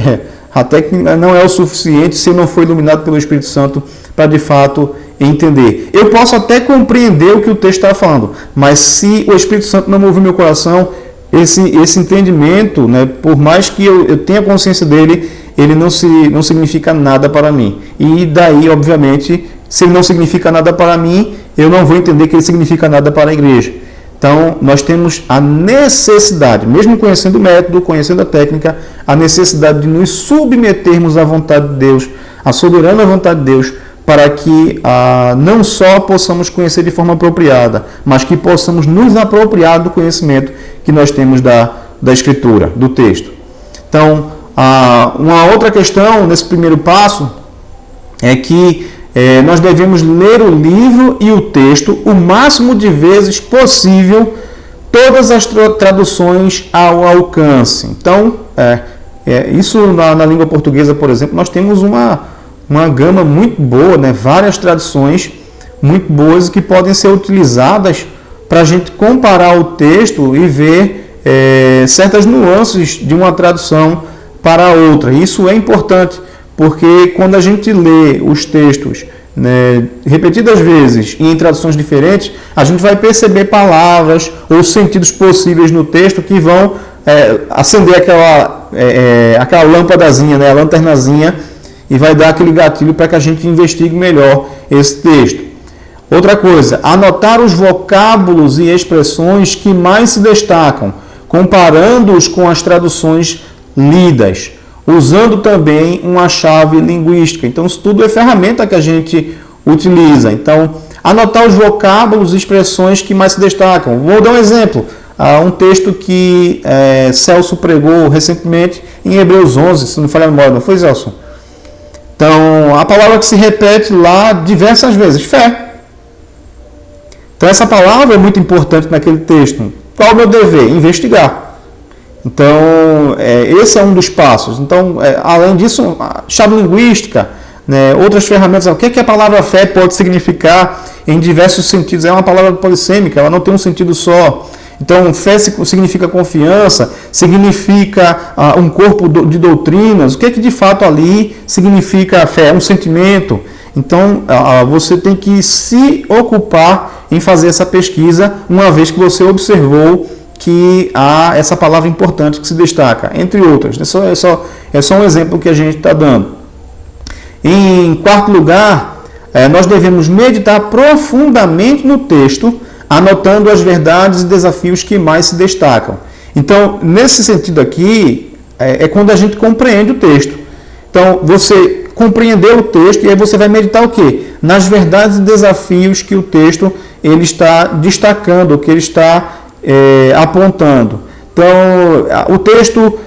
Speaker 1: A técnica não é o suficiente se eu não for iluminado pelo Espírito Santo para, de fato, entender. Eu posso até compreender o que o texto está falando, mas se o Espírito Santo não mover meu coração, esse entendimento, né, por mais que eu tenha consciência dele, ele não significa nada para mim. E daí, obviamente, se ele não significa nada para mim, eu não vou entender que ele significa nada para a igreja. Então, nós temos a necessidade, mesmo conhecendo o método, conhecendo a técnica, a necessidade de nos submetermos à vontade de Deus, à soberana vontade de Deus, para que não só possamos conhecer de forma apropriada, mas que possamos nos apropriar do conhecimento que nós temos da Escritura, do texto. Então, uma outra questão nesse primeiro passo é que nós devemos ler o livro e o texto o máximo de vezes possível, todas as traduções ao alcance. Então, isso na língua portuguesa, por exemplo, nós temos uma gama muito boa, né? Várias traduções muito boas que podem ser utilizadas para a gente comparar o texto e ver certas nuances de uma tradução para a outra. Isso é importante, porque quando a gente lê os textos, né, repetidas vezes e em traduções diferentes, a gente vai perceber palavras ou sentidos possíveis no texto que vão acender aquela lâmpadazinha, né, a lanternazinha, e vai dar aquele gatilho para que a gente investigue melhor esse texto. Outra coisa, anotar os vocábulos e expressões que mais se destacam, comparando-os com as traduções lidas, usando também uma chave linguística. Então, isso tudo é ferramenta que a gente utiliza. Então, anotar os vocábulos e expressões que mais se destacam. Vou dar um exemplo. Um texto que Celso pregou recentemente em Hebreus 11, se não falha a memória, não foi, Celso? Então, a palavra que se repete lá diversas vezes, fé. Então, essa palavra é muito importante naquele texto. Qual é o meu dever? Investigar. Então, esse é um dos passos. Então, além disso, a chave linguística, né, outras ferramentas. O que a palavra fé pode significar em diversos sentidos? É uma palavra polissêmica, ela não tem um sentido só. Então, fé significa confiança, significa um corpo de doutrinas. O que de fato ali significa a fé? É um sentimento. Então, você tem que se ocupar em fazer essa pesquisa, uma vez que você observou que há essa palavra importante que se destaca, entre outras. É só um exemplo que a gente está dando. Em quarto lugar, nós devemos meditar profundamente no texto, anotando as verdades e desafios que mais se destacam. Então, nesse sentido aqui, é quando a gente compreende o texto. Então, você compreendeu o texto e aí você vai meditar o quê? Nas verdades e desafios que o texto ele está destacando, que ele está apontando. Então, o texto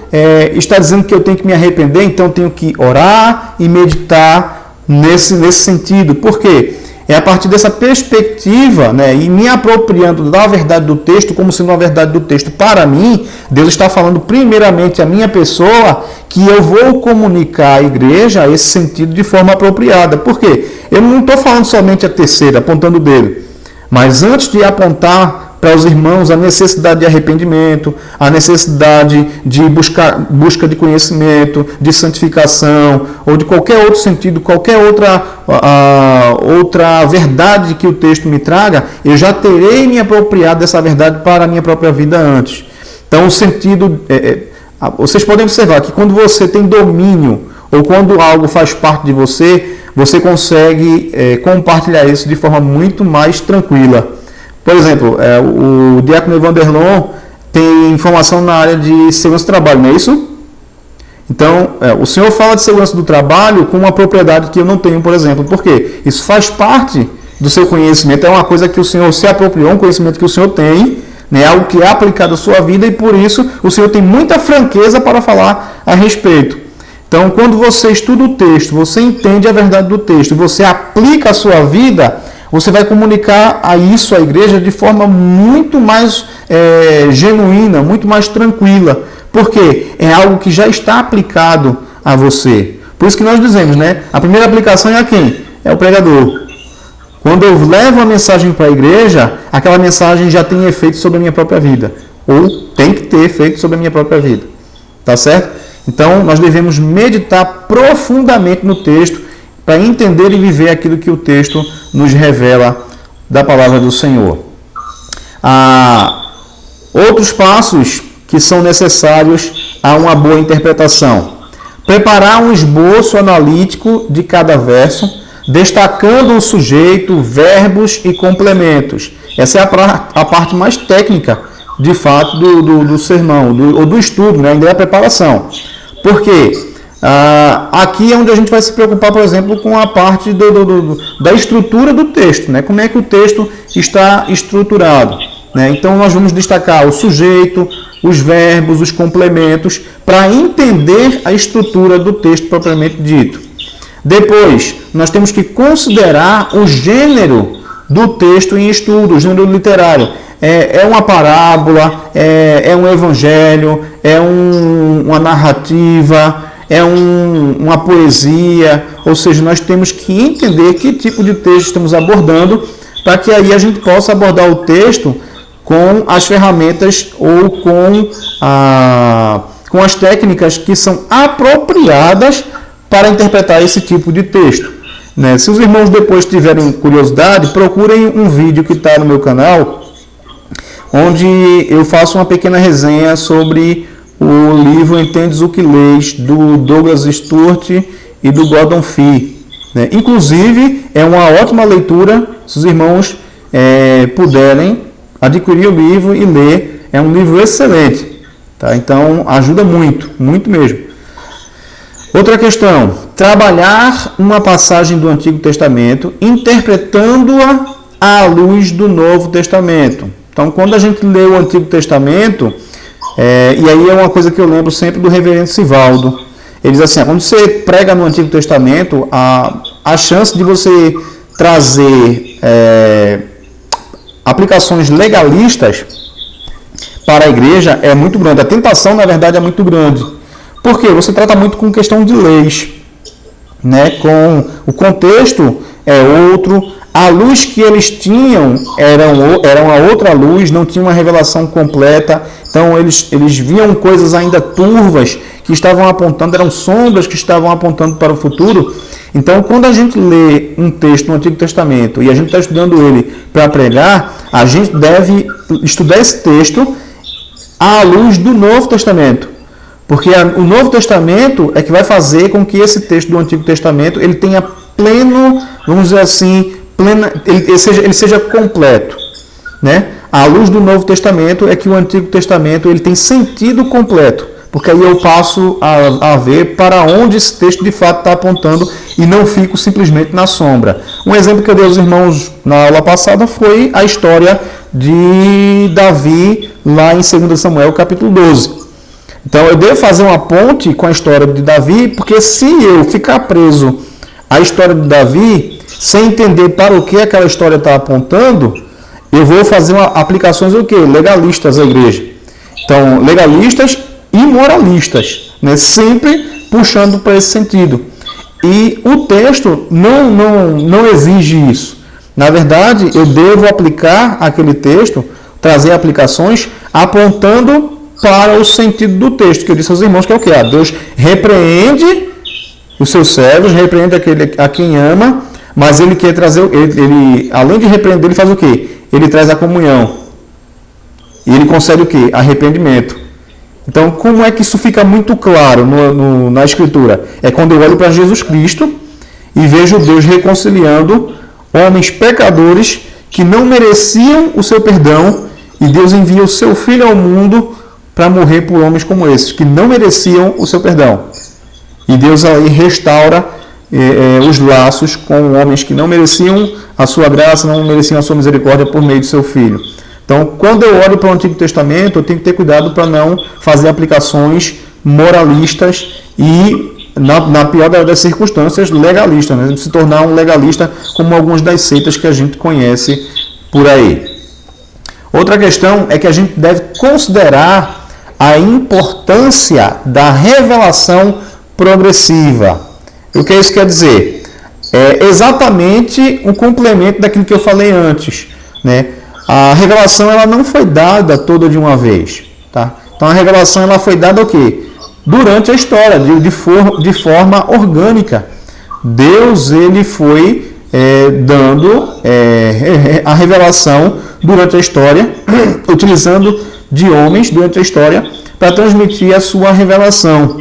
Speaker 1: está dizendo que eu tenho que me arrepender, então eu tenho que orar e meditar nesse sentido. Por quê? É a partir dessa perspectiva, né, e me apropriando da verdade do texto, como sendo a verdade do texto para mim, Deus está falando primeiramente à minha pessoa, que eu vou comunicar à igreja esse sentido de forma apropriada. Por quê? Eu não estou falando somente a terceira, apontando o dedo, mas antes de apontar para os irmãos a necessidade de arrependimento, a necessidade de busca de conhecimento, de santificação, ou de qualquer outro sentido, qualquer outra verdade que o texto me traga, eu já terei me apropriado dessa verdade para a minha própria vida antes. Então, o sentido... vocês podem observar que quando você tem domínio, ou quando algo faz parte de você, você consegue compartilhar isso de forma muito mais tranquila. Por exemplo, o diácono Evanderlon tem informação na área de segurança do trabalho, não é isso? Então, o senhor fala de segurança do trabalho com uma propriedade que eu não tenho, por exemplo. Por quê? Isso faz parte do seu conhecimento, é uma coisa que o senhor se apropriou, um conhecimento que o senhor tem, né, algo que é aplicado à sua vida e por isso o senhor tem muita franqueza para falar a respeito. Então, quando você estuda o texto, você entende a verdade do texto, você aplica a sua vida, você vai comunicar isso à igreja de forma muito mais genuína, muito mais tranquila. Porque é algo que já está aplicado a você. Por isso que nós dizemos, né? A primeira aplicação é a quem? É o pregador. Quando eu levo a mensagem para a igreja, aquela mensagem já tem efeito sobre a minha própria vida. Ou tem que ter efeito sobre a minha própria vida. Tá certo? Então, nós devemos meditar profundamente no texto para entender e viver aquilo que o texto nos revela da palavra do Senhor. Outros passos que são necessários a uma boa interpretação. Preparar um esboço analítico de cada verso, destacando o sujeito, verbos e complementos. Essa é a parte mais técnica, de fato, do sermão, ou do estudo, né, ainda é a preparação. Por quê? Aqui é onde a gente vai se preocupar, por exemplo, com a parte da estrutura do texto, né? Como é que o texto está estruturado, né? Então, nós vamos destacar o sujeito, os verbos, os complementos, para entender a estrutura do texto propriamente dito. Depois, nós temos que considerar o gênero do texto em estudo, o gênero literário. É uma parábola, é um evangelho, é uma narrativa, uma poesia, ou seja, nós temos que entender que tipo de texto estamos abordando, para que aí a gente possa abordar o texto com as ferramentas ou com as técnicas que são apropriadas para interpretar esse tipo de texto, né? Se os irmãos depois tiverem curiosidade, procurem um vídeo que está no meu canal, onde eu faço uma pequena resenha sobre o livro Entendes o que Lês, do Douglas Sturt e do Gordon Fee, né? Inclusive, é uma ótima leitura, se os irmãos puderem adquirir o livro e ler. É um livro excelente, tá? Então, ajuda muito, muito mesmo. Outra questão, trabalhar uma passagem do Antigo Testamento, interpretando-a à luz do Novo Testamento. Então, quando a gente lê o Antigo Testamento, e aí é uma coisa que eu lembro sempre do reverendo Sivaldo. Ele diz assim, quando você prega no Antigo Testamento, a chance de você trazer aplicações legalistas para a igreja é muito grande. A tentação, na verdade, é muito grande. Por quê? Você trata muito com questão de leis. né, com o contexto é outro, a luz que eles tinham era uma outra luz, não tinha uma revelação completa, então eles viam coisas ainda turvas que estavam apontando, eram sombras que estavam apontando para o futuro. Então, quando a gente lê um texto no Antigo Testamento e a gente está estudando ele para pregar, a gente deve estudar esse texto à luz do Novo Testamento. Porque o Novo Testamento é que vai fazer com que esse texto do Antigo Testamento ele tenha pleno, vamos dizer assim, ele seja completo, né? A luz do Novo Testamento é que o Antigo Testamento ele tem sentido completo, porque aí eu passo a ver para onde esse texto de fato está apontando e não fico simplesmente na sombra. Um exemplo que eu dei aos irmãos na aula passada foi a história de Davi lá em 2 Samuel capítulo 12. Então eu devo fazer uma ponte com a história de Davi, porque se eu ficar preso à história de Davi, sem entender para o que aquela história está apontando, eu vou fazer aplicações o quê? Legalistas à igreja. Então, legalistas e moralistas, né? Sempre puxando para esse sentido. E o texto não exige isso. Na verdade, eu devo aplicar aquele texto, trazer aplicações apontando para o sentido do texto, que eu disse aos irmãos que é o que? Deus repreende os seus servos, repreende aquele a quem ama, mas ele quer trazer, ele além de repreender, ele faz o quê? Ele traz a comunhão. E ele concede o quê? Arrependimento. Então, como é que isso fica muito claro na Escritura? É quando eu olho para Jesus Cristo e vejo Deus reconciliando homens pecadores que não mereciam o seu perdão, e Deus envia o seu Filho ao mundo para morrer por homens como esses, que não mereciam o seu perdão. E Deus aí restaura os laços com homens que não mereciam a sua graça, não mereciam a sua misericórdia por meio do seu Filho. Então, quando eu olho para o Antigo Testamento, eu tenho que ter cuidado para não fazer aplicações moralistas e, na pior das circunstâncias, legalistas, né? Se tornar um legalista como algumas das seitas que a gente conhece por aí. Outra questão é que a gente deve considerar a importância da revelação progressiva. O que isso quer dizer? É exatamente um complemento daquilo que eu falei antes, né? A revelação ela não foi dada toda de uma vez, tá? Então a revelação ela foi dada o quê? Durante a história, de forma orgânica. Deus ele foi dando a revelação durante a história, utilizando de homens durante a história para transmitir a sua revelação.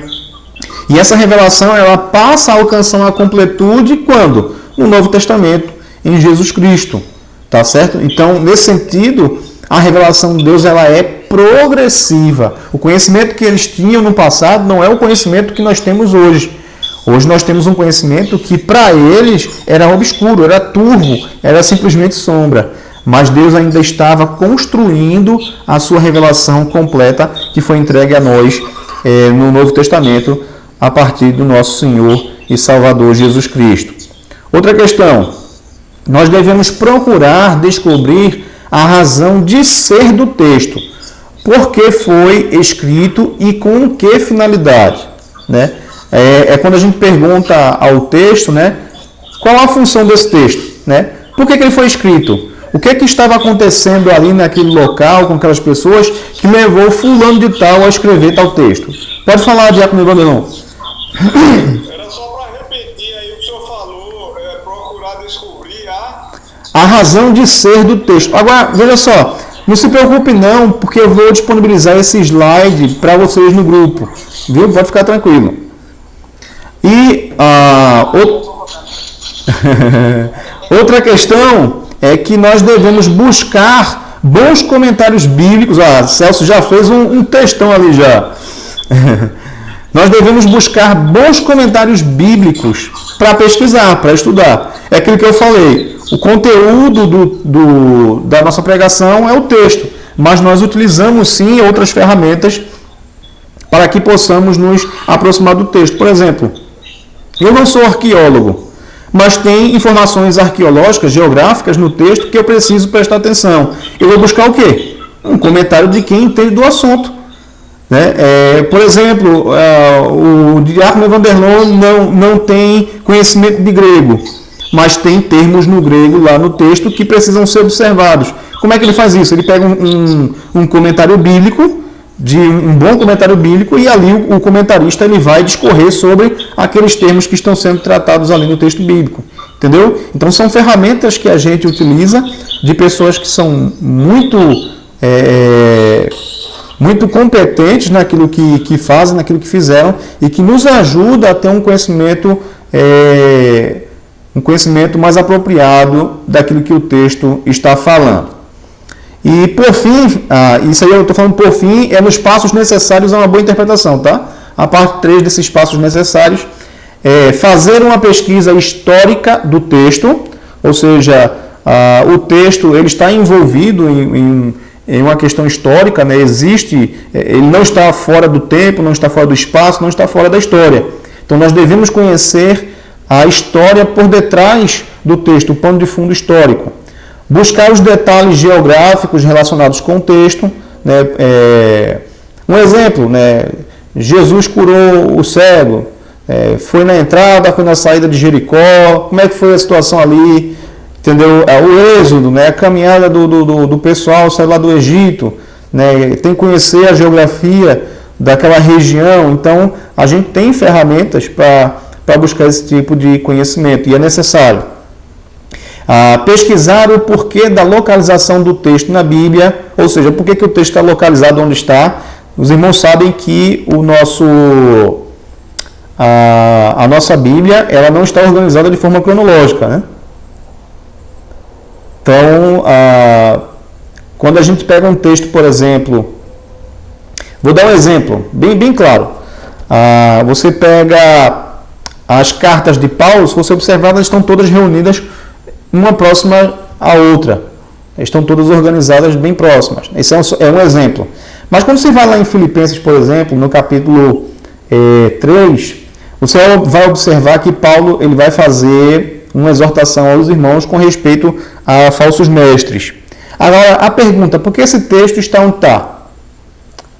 Speaker 1: E essa revelação ela passa a alcançar uma completude quando? No Novo Testamento, em Jesus Cristo. Tá certo? Então, nesse sentido, a revelação de Deus ela é progressiva. O conhecimento que eles tinham no passado não é o conhecimento que nós temos hoje. Hoje nós temos um conhecimento que para eles era obscuro, era turvo, era simplesmente sombra. Mas Deus ainda estava construindo a sua revelação completa que foi entregue a nós no Novo Testamento a partir do nosso Senhor e Salvador Jesus Cristo. Outra questão. Nós devemos procurar descobrir a razão de ser do texto. Por que foi escrito e com que finalidade, né? É quando a gente pergunta ao texto, né, qual a função desse texto, né? Por que ele foi escrito? O que estava acontecendo ali naquele local com aquelas pessoas que levou fulano de tal a escrever tal texto? Pode falar, Diácono Gondelon.
Speaker 2: Era só para repetir aí o que o senhor falou, procurar descobrir
Speaker 1: a razão de ser do texto. Agora, veja só, não se preocupe não, porque eu vou disponibilizar esse slide para vocês no grupo, viu? Pode ficar tranquilo. E outra questão é que nós devemos buscar bons comentários bíblicos. Celso já fez um textão ali já. Nós devemos buscar bons comentários bíblicos para pesquisar, para estudar. É aquilo que eu falei. O conteúdo da nossa pregação é o texto, mas nós utilizamos sim outras ferramentas para que possamos nos aproximar do texto. Por exemplo, eu não sou arqueólogo, mas tem informações arqueológicas, geográficas no texto que eu preciso prestar atenção. Eu vou buscar o quê? Um comentário de quem entende do assunto. Né? Por exemplo, o diácono Vanderlon não tem conhecimento de grego, mas tem termos no grego lá no texto que precisam ser observados. Como é que ele faz isso? Ele pega um comentário bíblico, um bom comentário bíblico, e ali o comentarista ele vai discorrer sobre aqueles termos que estão sendo tratados ali no texto bíblico. Entendeu? Então são ferramentas que a gente utiliza de pessoas que são muito competentes naquilo que fazem, naquilo que fizeram, e que nos ajuda a ter um conhecimento mais apropriado daquilo que o texto está falando. E por fim, isso aí eu estou falando por fim, é nos passos necessários a uma boa interpretação, tá? A parte 3 desses passos necessários é fazer uma pesquisa histórica do texto, ou seja, o texto ele está envolvido em uma questão histórica, né? Ele não está fora do tempo, não está fora do espaço, não está fora da história. Então nós devemos conhecer a história por detrás do texto, o pano de fundo histórico. Buscar os detalhes geográficos relacionados com o texto. Né? Um exemplo, né? Jesus curou o cego, foi na entrada, foi na saída de Jericó, como é que foi a situação ali, entendeu? O êxodo, né? A caminhada do pessoal, sair lá do Egito, né? Tem que conhecer a geografia daquela região. Então, a gente tem ferramentas para buscar esse tipo de conhecimento, e é necessário. Pesquisar o porquê da localização do texto na Bíblia, ou seja, por que o texto está localizado onde está. Os irmãos sabem que a nossa Bíblia ela não está organizada de forma cronológica, né? Então, quando a gente pega um texto, por exemplo, vou dar um exemplo bem claro. Você pega as cartas de Paulo, se você observar, elas estão todas reunidas uma próxima à outra. Estão todas organizadas bem próximas. Esse é um exemplo. Mas quando você vai lá em Filipenses, por exemplo, no capítulo 3, você vai observar que Paulo ele vai fazer uma exortação aos irmãos com respeito a falsos mestres. Agora, a pergunta, por que esse texto está onde está?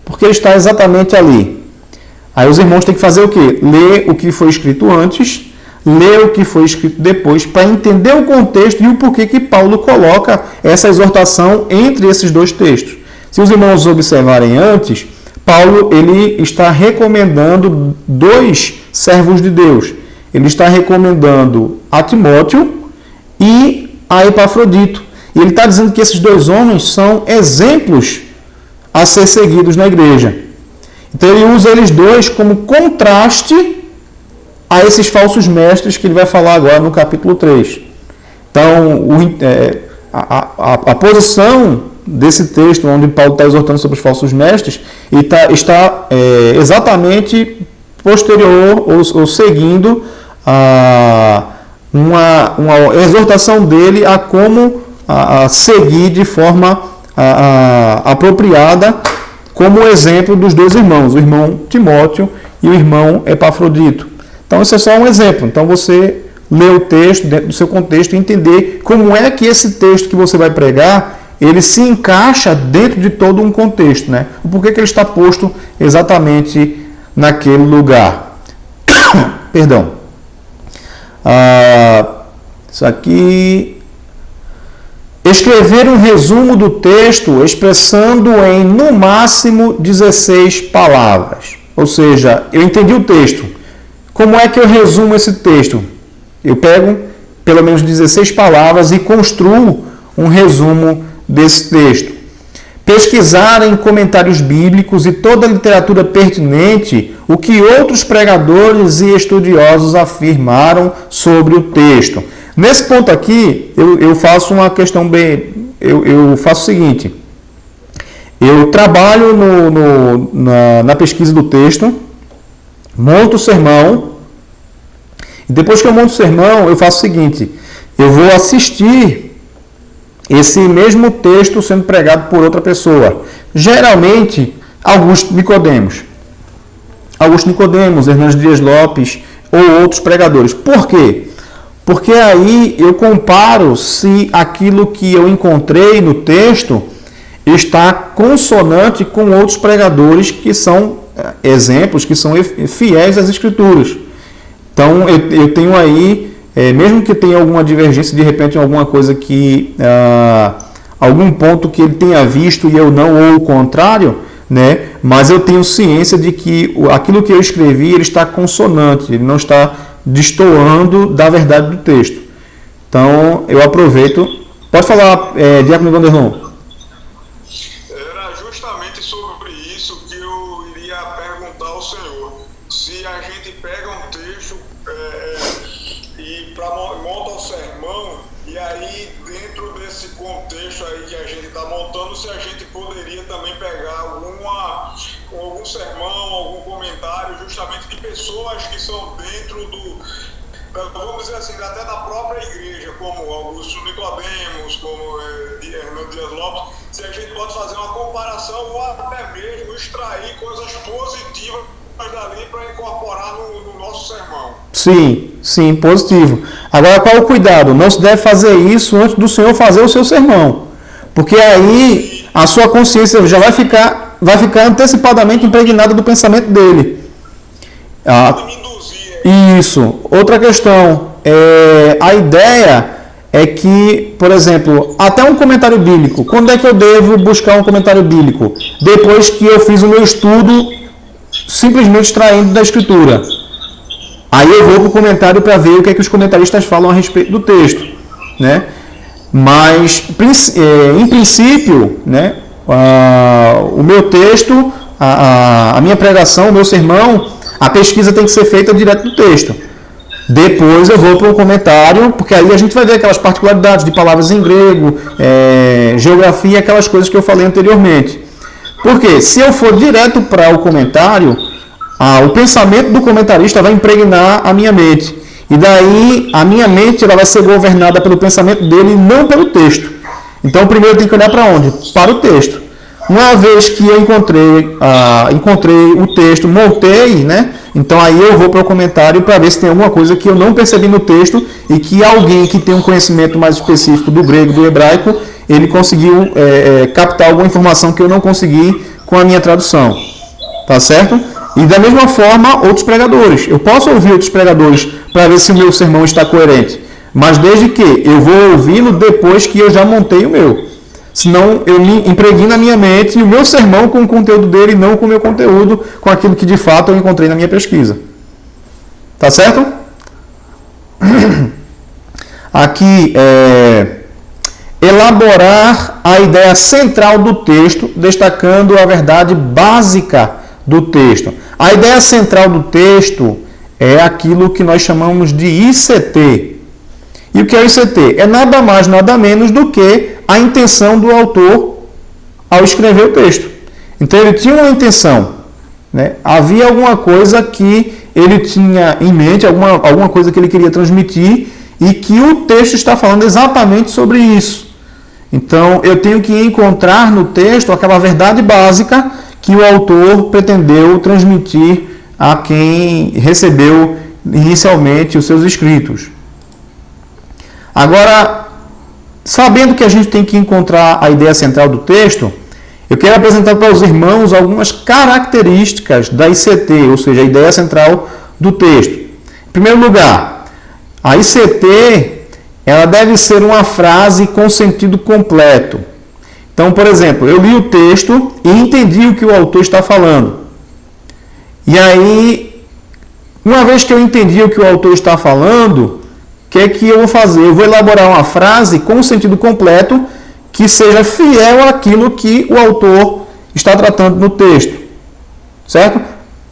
Speaker 1: Porque ele está exatamente ali. Aí os irmãos têm que fazer o quê? Ler o que foi escrito antes, ler o que foi escrito depois, para entender o contexto e o porquê que Paulo coloca essa exortação entre esses dois textos. Se os irmãos observarem antes, Paulo ele está recomendando dois servos de Deus. Ele está recomendando a Timóteo e a Epafrodito. E ele está dizendo que esses dois homens são exemplos a ser seguidos na igreja. Então ele usa eles dois como contraste a esses falsos mestres que ele vai falar agora no capítulo 3. Então, a posição desse texto, onde Paulo está exortando sobre os falsos mestres, está exatamente posterior ou seguindo uma exortação dele a como seguir de forma apropriada, como exemplo dos dois irmãos, o irmão Timóteo e o irmão Epafrodito. Então, esse é só um exemplo. Então, você lê o texto dentro do seu contexto e entender como é que esse texto que você vai pregar, ele se encaixa dentro de todo um contexto, né? O porquê que ele está posto exatamente naquele lugar. Perdão. Isso aqui. Escrever um resumo do texto expressando em, no máximo, 16 palavras. Ou seja, eu entendi o texto. Como é que eu resumo esse texto? Eu pego pelo menos 16 palavras e construo um resumo desse texto. Pesquisar em comentários bíblicos e toda a literatura pertinente o que outros pregadores e estudiosos afirmaram sobre o texto. Nesse ponto aqui, eu faço uma questão bem... Eu faço o seguinte. Eu trabalho na pesquisa do texto, monto o sermão, e depois que eu monto o sermão, eu faço o seguinte. Eu vou assistir esse mesmo texto sendo pregado por outra pessoa. Geralmente, Augusto Nicodemos, Hernandes Dias Lopes ou outros pregadores. Por quê? Porque aí eu comparo se aquilo que eu encontrei no texto está consonante com outros pregadores que são exemplos, que são fiéis às Escrituras. Então, eu tenho aí, mesmo que tenha alguma divergência, de repente, em alguma coisa que, algum ponto que ele tenha visto e eu não, ou o contrário, né? Mas eu tenho ciência de que aquilo que eu escrevi, ele está consonante, ele não está destoando da verdade do texto. Então, eu aproveito. Pode falar, Diácono Wanderlon.
Speaker 2: Era justamente sobre isso que eu iria perguntar ao senhor. Se a gente pega um texto e monta o sermão, e aí dentro desse contexto aí que a gente está montando, se a gente poderia também pegar algum sermão, algum comentário justamente de pessoas que são dentro vamos dizer assim, até da própria igreja, como Augusto Nicodemos, como Hernando Dias Lopes, se a gente pode fazer uma comparação ou até mesmo extrair coisas positivas dali para incorporar no nosso sermão.
Speaker 1: Sim, positivo. Agora, qual o cuidado? Não se deve fazer isso antes do Senhor fazer o seu sermão, porque aí a sua consciência já vai ficar antecipadamente impregnada do pensamento dele. Isso. Outra questão, a ideia é que, por exemplo, até um comentário bíblico. Quando é que eu devo buscar um comentário bíblico? Depois que eu fiz o meu estudo simplesmente extraindo da Escritura. Aí eu vou para o comentário para ver o que é que os comentaristas falam a respeito do texto, né? Mas, em princípio, né, o meu texto, a minha pregação, o meu sermão, a pesquisa tem que ser feita direto do texto. Depois eu vou para um comentário, porque aí a gente vai ver aquelas particularidades de palavras em grego, geografia, aquelas coisas que eu falei anteriormente. Porque se eu for direto para o comentário, o pensamento do comentarista vai impregnar a minha mente. E daí a minha mente ela vai ser governada pelo pensamento dele e não pelo texto. Então primeiro eu tenho que olhar para onde? Para o texto. Uma vez que eu encontrei o texto, montei, né? Então aí eu vou para o comentário para ver se tem alguma coisa que eu não percebi no texto e que alguém que tem um conhecimento mais específico do grego, do hebraico, ele conseguiu captar alguma informação que eu não consegui com a minha tradução. Tá certo? E da mesma forma, outros pregadores. Eu posso ouvir outros pregadores para ver se o meu sermão está coerente. Mas desde que eu vou ouvi-lo depois que eu já montei o meu. Senão eu me impregno na minha mente e o meu sermão com o conteúdo dele, não com o meu conteúdo, com aquilo que de fato eu encontrei na minha pesquisa. Tá certo? Aqui, elaborar a ideia central do texto, destacando a verdade básica do texto. A ideia central do texto é aquilo que nós chamamos de ICT. E o que é o ICT? É nada mais, nada menos do que a intenção do autor ao escrever o texto. Então ele tinha uma intenção, né? Havia alguma coisa que ele tinha em mente, alguma coisa que ele queria transmitir e que o texto está falando exatamente sobre isso. Então eu tenho que encontrar no texto aquela verdade básica que o autor pretendeu transmitir a quem recebeu inicialmente os seus escritos. Agora, sabendo que a gente tem que encontrar a ideia central do texto, eu quero apresentar para os irmãos algumas características da ICT, ou seja, a ideia central do texto. Em primeiro lugar, a ICT ela deve ser uma frase com sentido completo. Então, por exemplo, eu li o texto e entendi o que o autor está falando. E aí, uma vez que eu entendi o que o autor está falando, o que é que eu vou fazer? Eu vou elaborar uma frase com sentido completo que seja fiel àquilo que o autor está tratando no texto. Certo?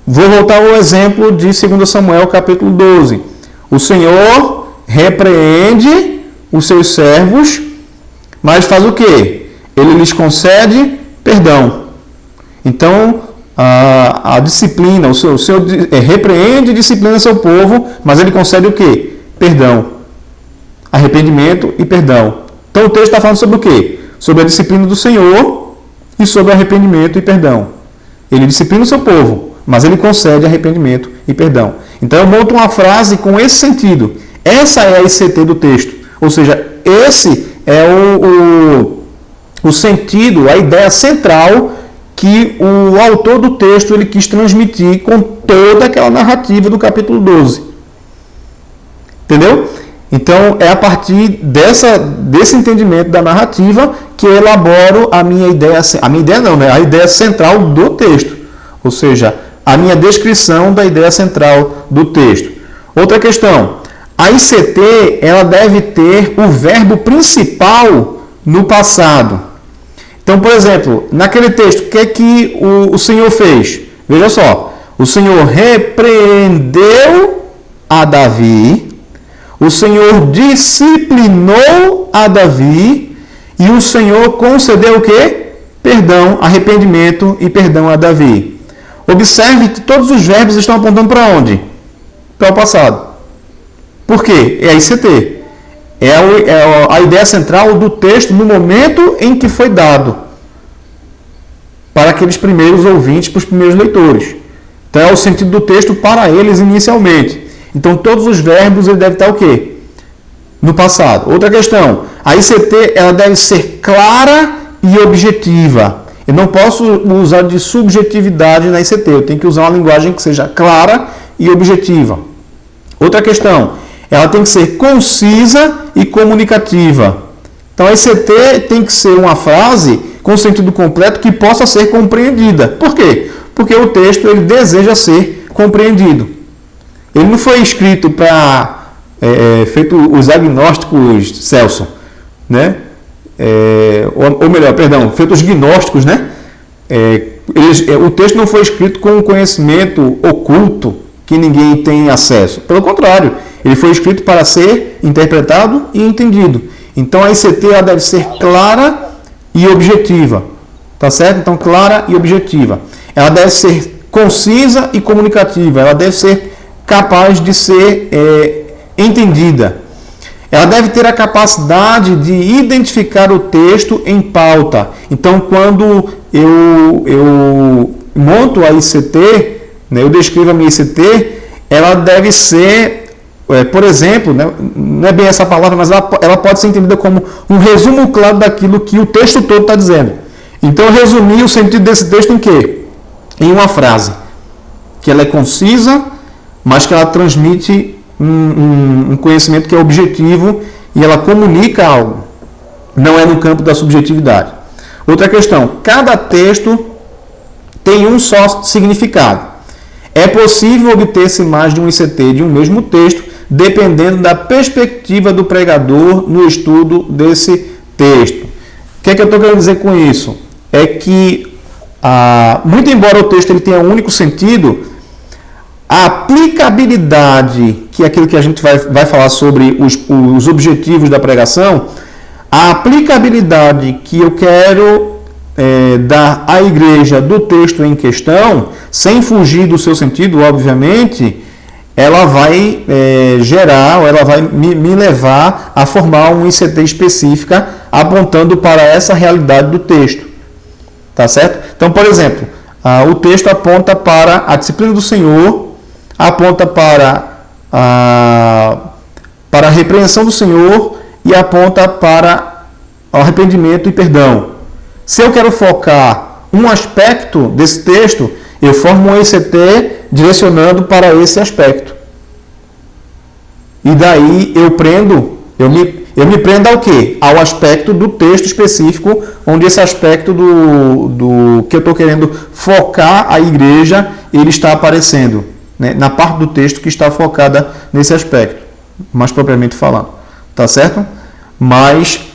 Speaker 1: Vou voltar ao exemplo de 2 Samuel, capítulo 12. O Senhor repreende os seus servos, mas faz o quê? Ele lhes concede perdão. Então, a disciplina, o Senhor repreende e disciplina seu povo, mas ele concede o quê? Perdão. Arrependimento e perdão. Então o texto está falando sobre o quê? Sobre a disciplina do Senhor e sobre arrependimento e perdão. Ele disciplina o seu povo, mas ele concede arrependimento e perdão. Então eu monto uma frase com esse sentido. Essa é a ICT do texto. Ou seja, esse é o sentido, a ideia central que o autor do texto ele quis transmitir com toda aquela narrativa do capítulo 12. Entendeu? Então, é a partir desse entendimento da narrativa que eu elaboro a minha ideia, a ideia central do texto. Ou seja, a minha descrição da ideia central do texto. Outra questão, a ICT ela deve ter o verbo principal no passado. Então, por exemplo, naquele texto, o que é que o Senhor fez? Veja só, o Senhor repreendeu a Davi, o Senhor disciplinou a Davi e o Senhor concedeu o quê? Perdão, arrependimento e perdão a Davi. Observe que todos os verbos estão apontando para onde? Para o passado. Por quê? É a ICT. É a ideia central do texto no momento em que foi dado para aqueles primeiros ouvintes, para os primeiros leitores. Então é o sentido do texto para eles inicialmente. Então todos os verbos ele deve estar o quê? No passado. Outra questão, a ICT ela deve ser clara e objetiva. Eu não posso usar de subjetividade na ICT, eu tenho que usar uma linguagem que seja clara e objetiva. Outra questão, ela tem que ser concisa e comunicativa. Então a ICT tem que ser uma frase com sentido completo que possa ser compreendida. Por quê? Porque o texto ele deseja ser compreendido. Ele não foi escrito para feito os agnósticos, Celso, né? Feito os gnósticos, né? O texto não foi escrito com um conhecimento oculto que ninguém tem acesso. Pelo contrário, ele foi escrito para ser interpretado e entendido. Então a ICT ela deve ser clara e objetiva. Tá certo? Então, clara e objetiva. Ela deve ser concisa e comunicativa. Ela deve ser capaz de ser entendida. Ela deve ter a capacidade de identificar o texto em pauta. Então, quando eu monto a ICT, né, eu descrevo a minha ICT, ela deve ser, por exemplo, né, não é bem essa palavra, mas ela pode ser entendida como um resumo claro daquilo que o texto todo está dizendo. Então, eu resumi o sentido desse texto em quê? Em uma frase, que ela é concisa, mas que ela transmite um conhecimento que é objetivo e ela comunica algo. Não é no campo da subjetividade. Outra questão, cada texto tem um só significado. É possível obter-se mais de um ICT de um mesmo texto, dependendo da perspectiva do pregador no estudo desse texto. O que é que eu estou querendo dizer com isso? É que, muito embora o texto ele tenha um único sentido, a aplicabilidade, que é aquilo que a gente vai falar sobre os objetivos da pregação, a aplicabilidade que eu quero dar à igreja do texto em questão, sem fugir do seu sentido, obviamente, ela vai gerar, ou ela vai me levar a formar um ICT específica apontando para essa realidade do texto. Tá certo? Então, por exemplo, o texto aponta para a disciplina do Senhor, aponta para a repreensão do Senhor e aponta para o arrependimento e perdão. Se eu quero focar um aspecto desse texto, eu formo um ICT direcionando para esse aspecto. E daí eu me prendo ao quê? Ao aspecto do texto específico, onde esse aspecto do que eu estou querendo focar a igreja, ele está aparecendo, né? Na parte do texto que está focada nesse aspecto, mais propriamente falando. Tá certo? Mas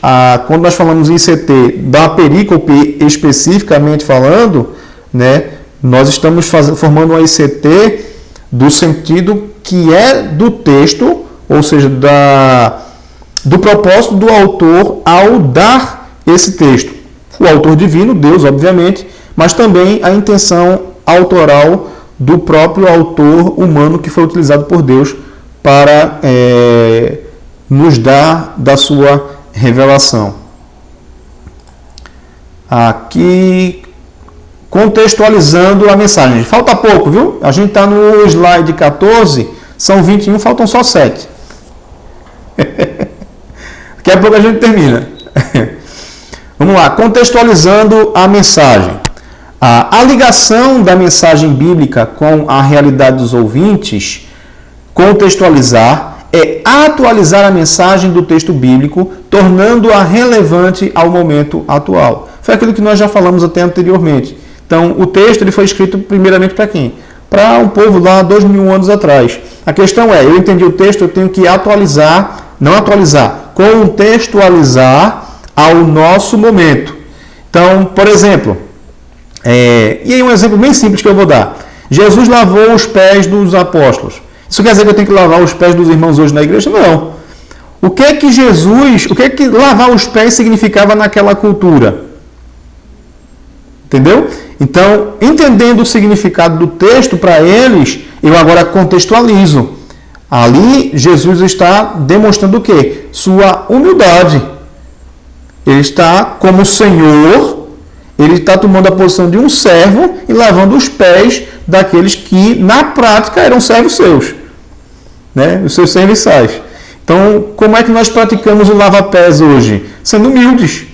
Speaker 1: quando nós falamos em ICT da perícope especificamente falando, né, nós estamos formando uma ICT do sentido que é do texto, ou seja, do propósito do autor ao dar esse texto. O autor divino, Deus, obviamente, mas também a intenção autoral do próprio autor humano que foi utilizado por Deus para nos dar da sua revelação. Aqui, contextualizando a mensagem. Falta pouco, viu? A gente está no slide 14, são 21, faltam só 7. Daqui a pouco a gente termina. Vamos lá, contextualizando a mensagem. A ligação da mensagem bíblica com a realidade dos ouvintes, contextualizar, é atualizar a mensagem do texto bíblico, tornando-a relevante ao momento atual. Foi aquilo que nós já falamos até anteriormente. Então, o texto ele foi escrito primeiramente para quem? Para um povo lá 2000 anos atrás. A questão é, eu entendi o texto, eu tenho que atualizar, não atualizar, contextualizar ao nosso momento. Então, por exemplo, e aí um exemplo bem simples que eu vou dar. Jesus lavou os pés dos apóstolos. Isso quer dizer que eu tenho que lavar os pés dos irmãos hoje na igreja? Não. O que é que lavar os pés significava naquela cultura? Entendeu? Então, entendendo o significado do texto para eles, eu agora contextualizo. Ali, Jesus está demonstrando o quê? Sua humildade. Ele está como Senhor, ele está tomando a posição de um servo e lavando os pés daqueles que, na prática, eram servos seus, né? Os seus serviçais. Então, como é que nós praticamos o lava-pés hoje? Sendo humildes,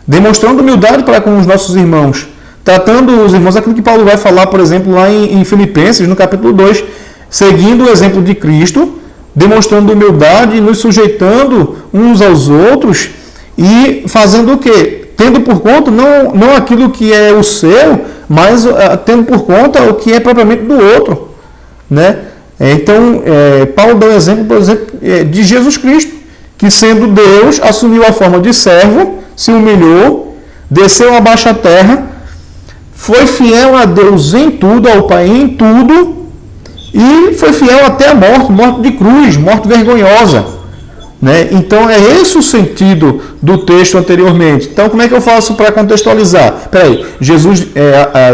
Speaker 1: demonstrando humildade para com os nossos irmãos, tratando os irmãos, aquilo que Paulo vai falar, por exemplo, lá em Filipenses, no capítulo 2, seguindo o exemplo de Cristo, demonstrando humildade, nos sujeitando uns aos outros e fazendo o quê? Tendo por conta não aquilo que é o seu, mas tendo por conta o que é propriamente do outro, né? Então, Paulo dá um exemplo, por exemplo, de Jesus Cristo, que sendo Deus, assumiu a forma de servo, se humilhou, desceu abaixo à terra, foi fiel a Deus em tudo, ao Pai em tudo, e foi fiel até a morte de cruz, morte vergonhosa. Né? Então é esse o sentido do texto anteriormente. Então como é que eu faço para contextualizar? Peraí, Jesus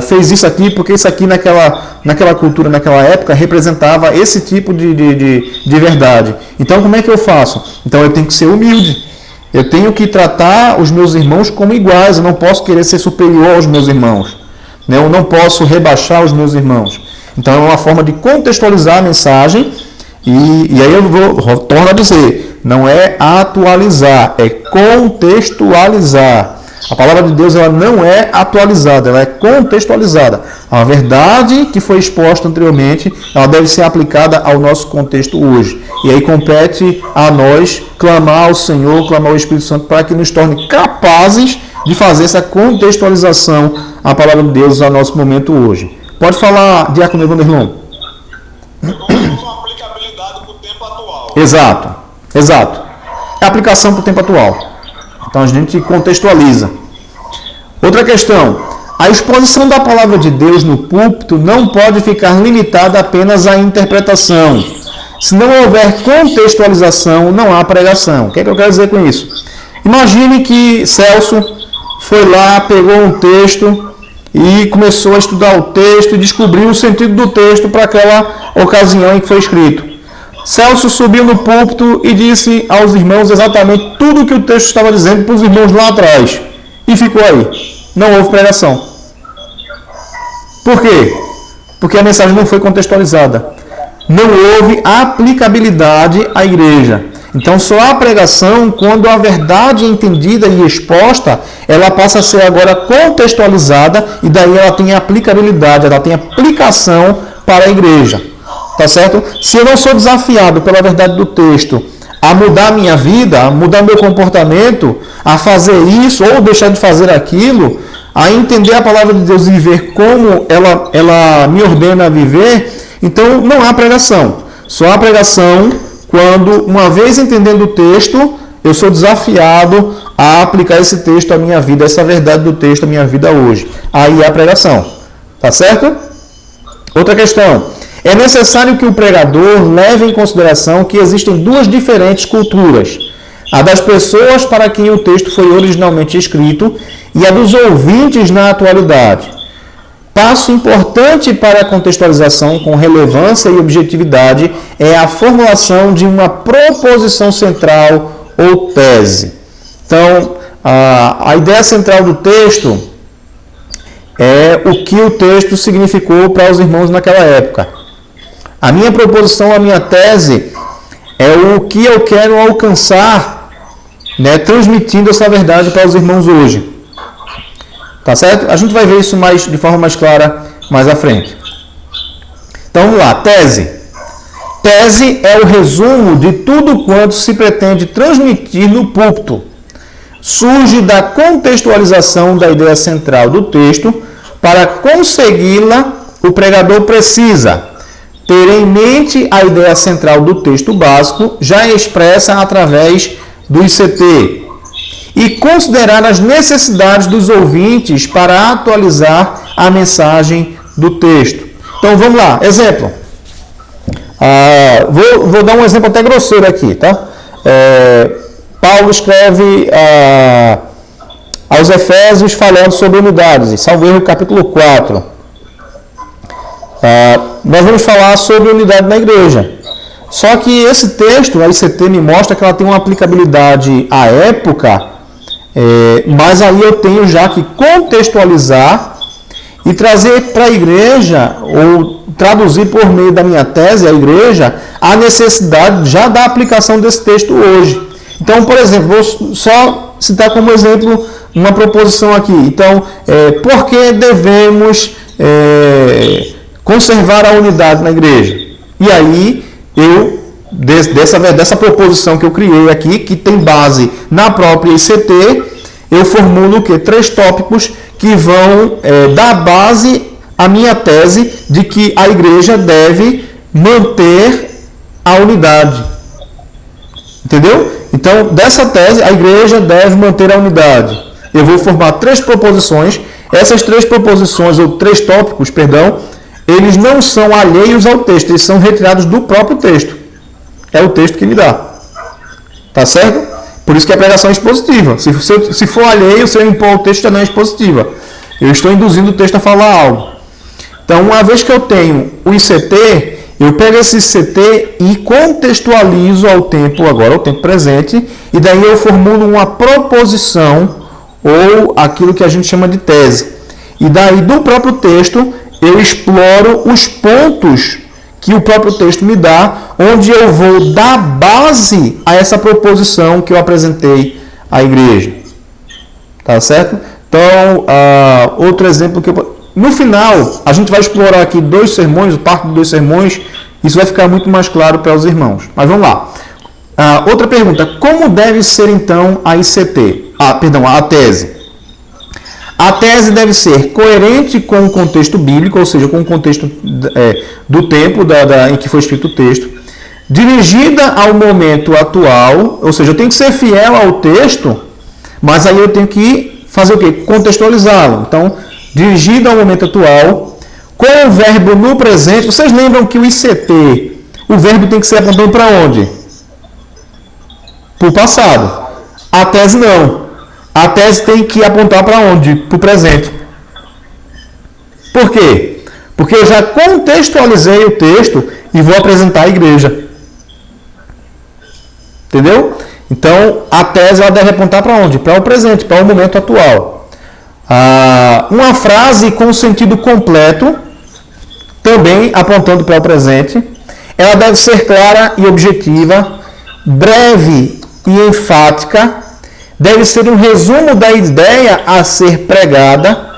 Speaker 1: fez isso aqui porque isso aqui naquela cultura, naquela época, representava esse tipo de verdade. Então como é que eu faço? Então eu tenho que ser humilde. Eu tenho que tratar os meus irmãos como iguais. Eu não posso querer ser superior aos meus irmãos. Né? Eu não posso rebaixar os meus irmãos. Então é uma forma de contextualizar a mensagem. E aí eu torno a dizer, não é atualizar, é contextualizar. A palavra de Deus ela não é atualizada, ela é contextualizada. A verdade que foi exposta anteriormente, ela deve ser aplicada ao nosso contexto hoje. E aí compete a nós clamar ao Senhor, clamar ao Espírito Santo para que nos torne capazes de fazer essa contextualização à palavra de Deus ao nosso momento hoje. Pode falar, Diácono Evanderlon. Exato. É a aplicação para o tempo atual. Então a gente contextualiza. Outra questão. A exposição da palavra de Deus no púlpito não pode ficar limitada apenas à interpretação. Se não houver contextualização, não há pregação. O que é que eu quero dizer com isso? Imagine que Celso foi lá, pegou um texto e começou a estudar o texto e descobriu o sentido do texto para aquela ocasião em que foi escrito. Celso subiu no púlpito e disse aos irmãos exatamente tudo o que o texto estava dizendo para os irmãos lá atrás. E ficou aí. Não houve pregação. Por quê? Porque a mensagem não foi contextualizada. Não houve aplicabilidade à igreja. Então só há pregação quando a verdade entendida e exposta, ela passa a ser agora contextualizada e daí ela tem aplicabilidade, ela tem aplicação para a igreja. Tá certo? Se eu não sou desafiado pela verdade do texto a mudar a minha vida, a mudar meu comportamento, a fazer isso ou deixar de fazer aquilo, a entender a palavra de Deus e viver como ela me ordena a viver, então não há pregação. Só há pregação quando, uma vez entendendo o texto, eu sou desafiado a aplicar esse texto à minha vida, essa verdade do texto à minha vida hoje. Aí há pregação. Tá certo? Outra questão. É necessário que o pregador leve em consideração que existem duas diferentes culturas. A das pessoas para quem o texto foi originalmente escrito e a dos ouvintes na atualidade. Passo importante para a contextualização com relevância e objetividade é a formulação de uma proposição central ou tese. Então, a ideia central do texto é o que o texto significou para os irmãos naquela época. A minha proposição, a minha tese é o que eu quero alcançar, né, transmitindo essa verdade para os irmãos hoje. Tá certo? A gente vai ver isso de forma mais clara mais à frente. Então vamos lá, tese. Tese é o resumo de tudo quanto se pretende transmitir no púlpito. Surge da contextualização da ideia central do texto. Para consegui-la, o pregador precisa ter em mente a ideia central do texto básico, já expressa através do ICT, e considerar as necessidades dos ouvintes para atualizar a mensagem do texto. Então vamos lá, exemplo. Vou dar um exemplo até grosseiro aqui, tá? Paulo escreve aos Efésios falando sobre unidades, salvo erro, capítulo 4. Nós vamos falar sobre unidade na igreja. Só que esse texto, a ICT me mostra que ela tem uma aplicabilidade à época, mas aí eu tenho já que contextualizar e trazer para a igreja, ou traduzir por meio da minha tese à igreja, a necessidade já da aplicação desse texto hoje. Então, por exemplo, vou só citar como exemplo uma proposição aqui. Então, por que devemos conservar a unidade na igreja? E aí, dessa proposição que eu criei aqui, que tem base na própria ICT, eu formulo o quê? 3 tópicos que vão dar base à minha tese de que a igreja deve manter a unidade. Entendeu? Então, dessa tese, a igreja deve manter a unidade. Eu vou formar 3 proposições. Essas 3 proposições, ou 3 tópicos, perdão, eles não são alheios ao texto, eles são retirados do próprio texto. É o texto que me dá. Tá certo? Por isso que a pregação é expositiva. Se for alheio, se eu impor o texto, já não é expositiva. Eu estou induzindo o texto a falar algo. Então, uma vez que eu tenho o ICT, eu pego esse ICT e contextualizo ao tempo presente, e daí eu formulo uma proposição, ou aquilo que a gente chama de tese. E daí, do próprio texto, eu exploro os pontos que o próprio texto me dá, onde eu vou dar base a essa proposição que eu apresentei à igreja. Tá certo? Então, outro exemplo que no final, a gente vai explorar aqui 2 sermões, parte de 2 sermões, isso vai ficar muito mais claro para os irmãos. Mas vamos lá. Outra pergunta, como deve ser então a ICT? A tese. A tese deve ser coerente com o contexto bíblico, ou seja, com o contexto do tempo em que foi escrito o texto, dirigida ao momento atual, ou seja, eu tenho que ser fiel ao texto, mas aí eu tenho que fazer o quê? Contextualizá-lo. Então, dirigida ao momento atual, com o verbo no presente. Vocês lembram que o ICT, o verbo tem que ser apontando para onde? Para o passado. A tese não. A tese tem que apontar para onde? Para o presente. Por quê? Porque eu já contextualizei o texto e vou apresentar à igreja. Entendeu? Então, a tese ela deve apontar para onde? Para o presente, para o momento atual. Uma frase com sentido completo, também apontando para o presente. Ela deve ser clara e objetiva, breve e enfática. Deve ser um resumo da ideia a ser pregada,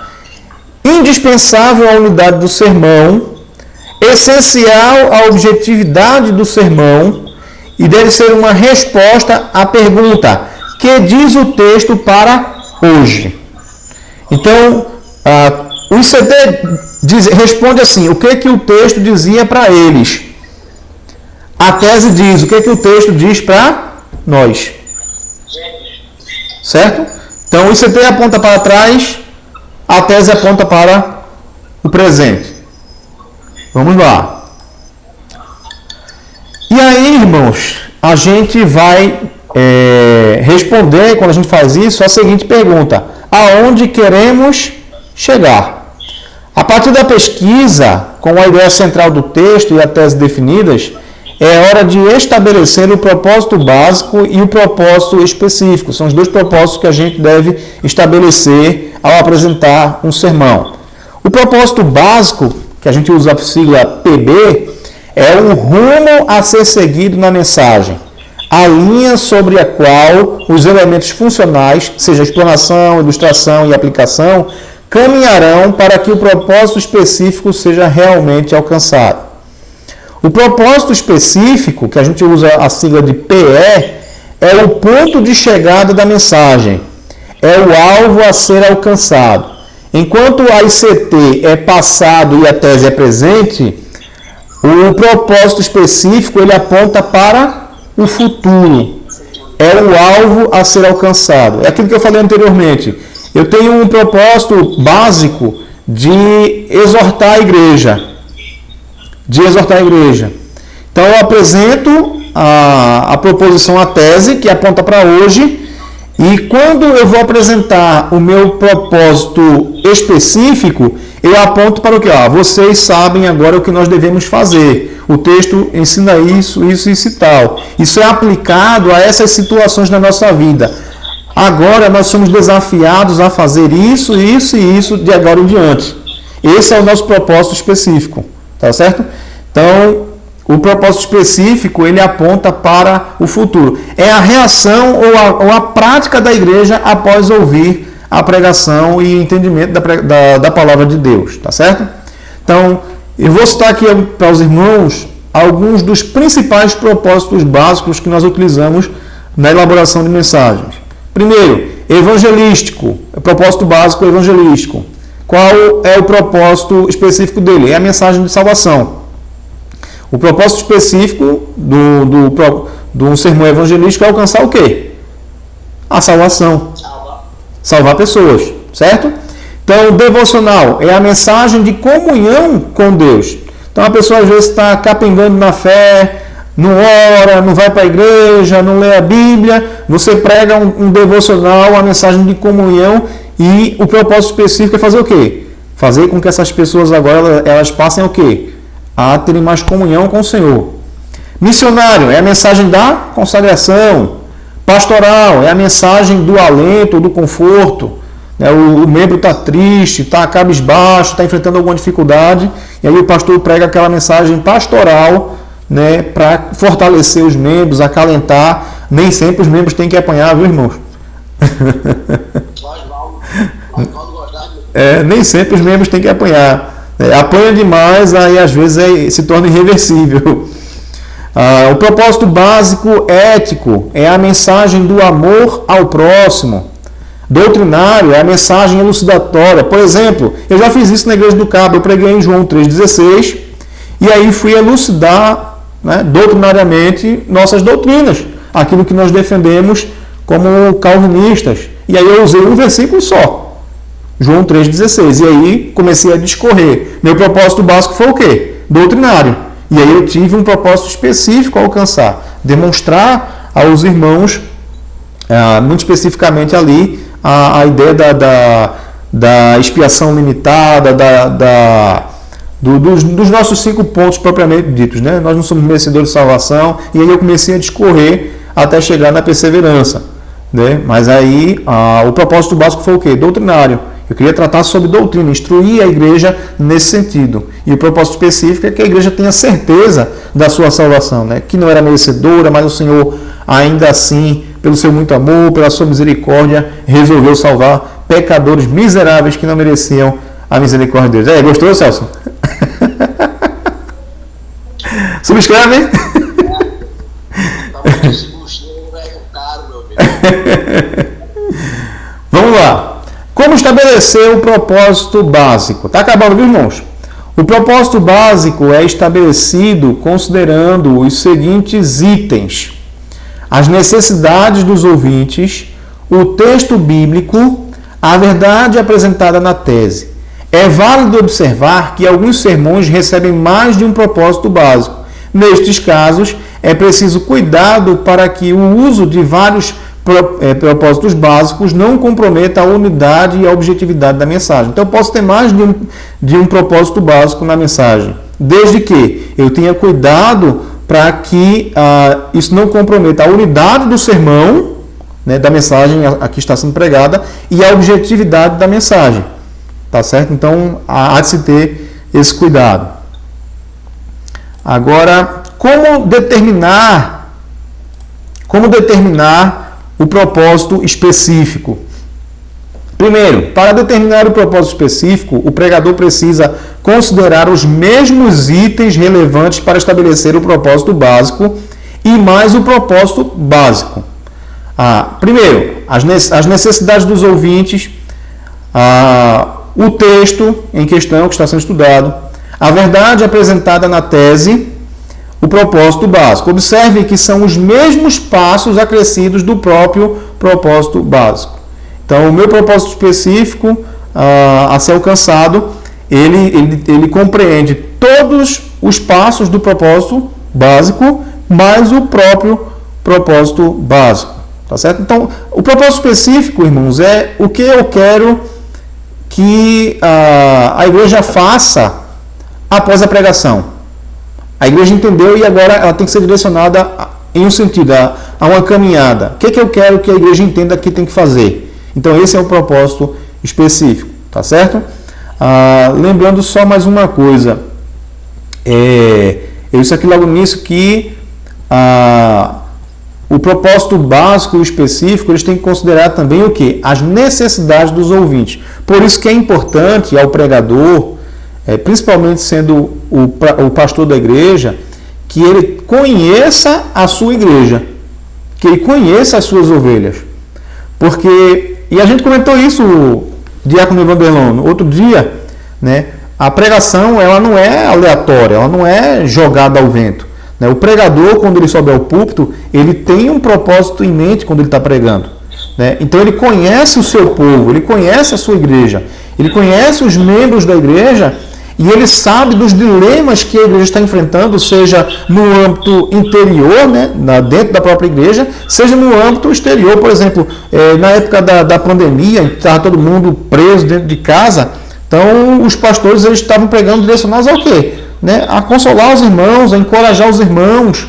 Speaker 1: indispensável à unidade do sermão, essencial à objetividade do sermão, e deve ser uma resposta à pergunta: que diz o texto para hoje? Então, o ICT responde assim: o que o texto dizia para eles? A tese diz: o que o texto diz para nós? Certo? Então, o ICT aponta para trás, a tese aponta para o presente. Vamos lá. E aí, irmãos, a gente vai responder, quando a gente faz isso, a seguinte pergunta: aonde queremos chegar? A partir da pesquisa, com a ideia central do texto e a tese definidas, é hora de estabelecer o propósito básico e o propósito específico. São os 2 propósitos que a gente deve estabelecer ao apresentar um sermão. O propósito básico, que a gente usa a sigla PB, é o rumo a ser seguido na mensagem. A linha sobre a qual os elementos funcionais, seja explanação, ilustração e aplicação, caminharão para que o propósito específico seja realmente alcançado. O propósito específico, que a gente usa a sigla de PE, é o ponto de chegada da mensagem, é o alvo a ser alcançado. Enquanto a ICT é passado e a tese é presente, o propósito específico ele aponta para o futuro. É o alvo a ser alcançado. É aquilo que eu falei anteriormente. Eu tenho um propósito básico de exortar a igreja. Então eu apresento a proposição, a tese, que aponta para hoje. E quando eu vou apresentar o meu propósito específico, eu aponto para o que? Vocês sabem agora o que nós devemos fazer. O texto ensina isso e tal. Isso é aplicado a essas situações na nossa vida. Agora nós somos desafiados a fazer isso e isso de agora em diante. Esse é o nosso propósito específico. Tá certo? Então, o propósito específico, ele aponta para o futuro. É a reação ou a prática da igreja após ouvir a pregação e entendimento da palavra de Deus. Tá certo? Então, eu vou citar aqui para os irmãos alguns dos principais propósitos básicos que nós utilizamos na elaboração de mensagens. Primeiro, evangelístico. Propósito básico evangelístico. Qual é o propósito específico dele? É a mensagem de salvação. O propósito específico do sermão evangelístico é alcançar o quê? A salvação. Salvar pessoas, certo? Então, devocional é a mensagem de comunhão com Deus. Então, a pessoa às vezes está capengando na fé, não ora, não vai para a igreja, não lê a Bíblia. Você prega um devocional, uma mensagem de comunhão, e o propósito específico é fazer o quê? Fazer com que essas pessoas agora elas passem o quê? A terem mais comunhão com o Senhor. Missionário é a mensagem da consagração. Pastoral é a mensagem do alento, do conforto. O membro está triste, está cabisbaixo, está enfrentando alguma dificuldade, e aí o pastor prega aquela mensagem pastoral, para fortalecer os membros, acalentar. Nem sempre os membros têm que apanhar, viu, irmãos? Nem sempre os membros têm que apanhar. Apanha demais, aí às vezes se torna irreversível. O propósito básico ético é a mensagem do amor ao próximo. Doutrinário é a mensagem elucidatória. Por exemplo, eu já fiz isso na Igreja do Cabo, eu preguei em João 3,16 e aí fui elucidar, doutrinariamente nossas doutrinas, aquilo que nós defendemos como calvinistas. E aí eu usei um versículo só. João 3,16. E aí comecei a discorrer. Meu propósito básico foi o quê? Doutrinário. E aí eu tive um propósito específico a alcançar. Demonstrar aos irmãos, muito especificamente ali, a ideia da expiação limitada, dos nossos 5 pontos propriamente ditos. Nós não somos merecedores de salvação. E aí eu comecei a discorrer até chegar na perseverança. Mas aí o propósito básico foi o quê? Doutrinário. Eu queria tratar sobre doutrina, instruir a igreja nesse sentido. E o propósito específico é que a igreja tenha certeza da sua salvação, que não era merecedora, mas o Senhor, ainda assim, pelo seu muito amor, pela sua misericórdia, resolveu salvar pecadores miseráveis que não mereciam a misericórdia de Deus. Gostou, Celso? Subscreve, hein? Vamos lá. Como estabelecer o propósito básico? Está acabando, viu, irmãos? O propósito básico é estabelecido considerando os seguintes itens: as necessidades dos ouvintes, o texto bíblico, a verdade apresentada na tese. É válido observar que alguns sermões recebem mais de um propósito básico. Nestes casos, é preciso cuidado para que o uso de vários propósitos básicos não comprometa a unidade e a objetividade da mensagem. Então, eu posso ter mais de um propósito básico na mensagem, desde que eu tenha cuidado para que isso não comprometa a unidade do sermão, da mensagem a que está sendo pregada, e a objetividade da mensagem. Tá certo? Então, há de se ter esse cuidado. Agora, como determinar o propósito específico? Primeiro, para determinar o propósito específico, o pregador precisa considerar os mesmos itens relevantes para estabelecer o propósito básico e mais o propósito básico. Primeiro, as necessidades dos ouvintes, o texto em questão que está sendo estudado, a verdade apresentada na tese, o propósito básico. Observe que são os mesmos passos acrescidos do próprio propósito básico. Então, o meu propósito específico a ser alcançado, ele compreende todos os passos do propósito básico, mais o próprio propósito básico. Tá certo? Então, o propósito específico, irmãos, é o que eu quero que a igreja faça após a pregação. A igreja entendeu e agora ela tem que ser direcionada em um sentido, a uma caminhada. O que eu quero que a igreja entenda que tem que fazer? Então, esse é o propósito específico, tá certo? Lembrando só mais uma coisa. Eu disse aqui logo nisso que o propósito básico e específico, eles têm que considerar também o quê? As necessidades dos ouvintes. Por isso que é importante ao pregador, principalmente sendo o pastor da igreja, que ele conheça a sua igreja, que ele conheça as suas ovelhas. Porque, e a gente comentou isso, Diácono Vanderlon, outro dia, né? A pregação, ela não é aleatória, ela não é jogada ao vento. O pregador, quando ele sobe ao púlpito, ele tem um propósito em mente quando ele está pregando. Então ele conhece o seu povo, ele conhece a sua igreja, ele conhece os membros da igreja e ele sabe dos dilemas que a igreja está enfrentando, seja no âmbito interior, dentro da própria igreja, seja no âmbito exterior. Por exemplo, na época da pandemia, estava todo mundo preso dentro de casa, então os pastores eles estavam pregando direcionados ao quê? A consolar os irmãos, a encorajar os irmãos,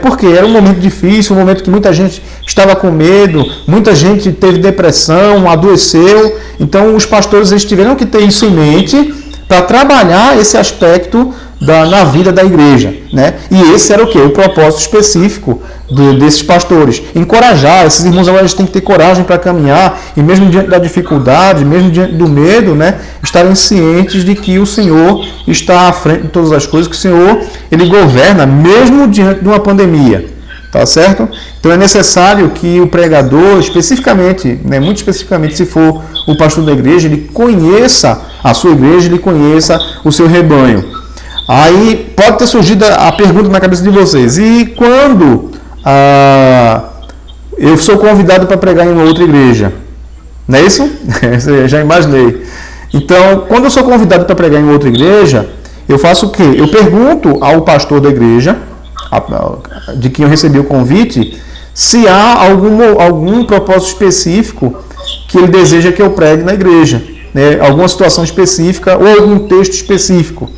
Speaker 1: porque era um momento difícil, um momento que muita gente estava com medo, muita gente teve depressão, adoeceu. Então os pastores eles tiveram que ter isso em mente para trabalhar esse aspecto na vida da igreja. E esse era o quê? O propósito específico desses pastores. Encorajar, esses irmãos agora têm que ter coragem para caminhar, e mesmo diante da dificuldade, mesmo diante do medo, estarem cientes de que o Senhor está à frente de todas as coisas, que o Senhor ele governa mesmo diante de uma pandemia. Tá certo? Então é necessário que o pregador, especificamente, muito especificamente, se for o pastor da igreja, ele conheça a sua igreja, ele conheça o seu rebanho. Aí pode ter surgido a pergunta na cabeça de vocês: e quando eu sou convidado para pregar em uma outra igreja? Não é isso? Eu já imaginei. Então, quando eu sou convidado para pregar em outra igreja, eu faço o quê? Eu pergunto ao pastor da igreja, de quem eu recebi o convite, se há algum propósito específico que ele deseja que eu pregue na igreja, alguma situação específica ou algum texto específico.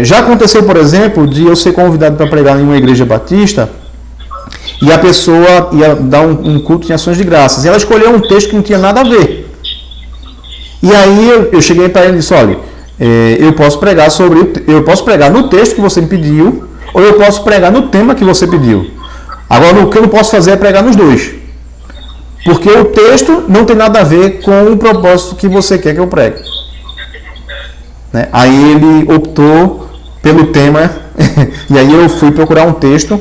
Speaker 1: Já aconteceu, por exemplo, de eu ser convidado para pregar em uma igreja batista e a pessoa ia dar um culto de ações de graças e ela escolheu um texto que não tinha nada a ver. E aí eu cheguei para ele e disse: olha, eu posso pregar no texto que você me pediu, ou eu posso pregar no tema que você pediu. Agora, o que eu não posso fazer é pregar nos dois, porque o texto não tem nada a ver com o propósito que você quer que eu pregue. Aí ele optou pelo tema e aí eu fui procurar um texto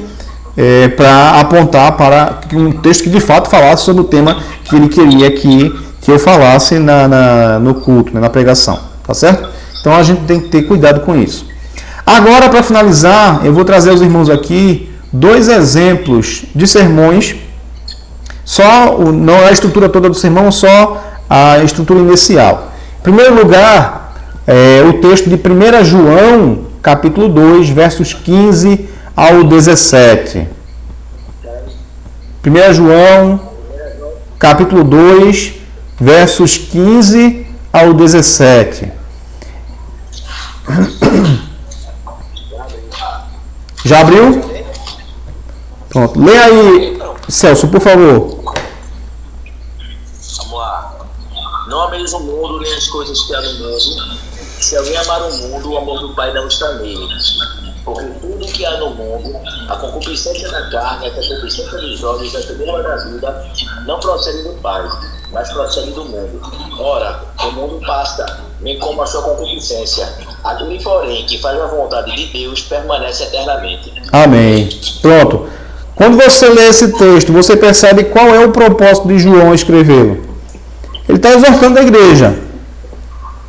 Speaker 1: para apontar para um texto que de fato falasse sobre o tema que ele queria que eu falasse no culto, na pregação. Tá certo? Então a gente tem que ter cuidado com isso. Agora, para finalizar, eu vou trazer aos irmãos aqui 2 exemplos de sermões, não a estrutura toda do sermão, só a estrutura inicial. Em primeiro lugar, o texto de 1 João, capítulo 2, versos 15 ao 17. 1 João, capítulo 2, versos 15 ao 17. Já abriu? Pronto. Lê aí, Celso, por favor.
Speaker 3: Vamos lá. Não ameis o mundo nem as coisas que há no mundo. Se alguém amar o mundo, o amor do Pai não está nele. Porque tudo que há no mundo, a concupiscência da carne, a concupiscência dos olhos, a soberba da vida, não procede do Pai, mas procede do mundo. Ora, o mundo passa, bem como a sua concupiscência. Aquele, porém, que faz a vontade de Deus permanece eternamente.
Speaker 1: Amém. Pronto. Quando você lê esse texto, você percebe qual é o propósito de João escrevê-lo. Ele está exortando a igreja.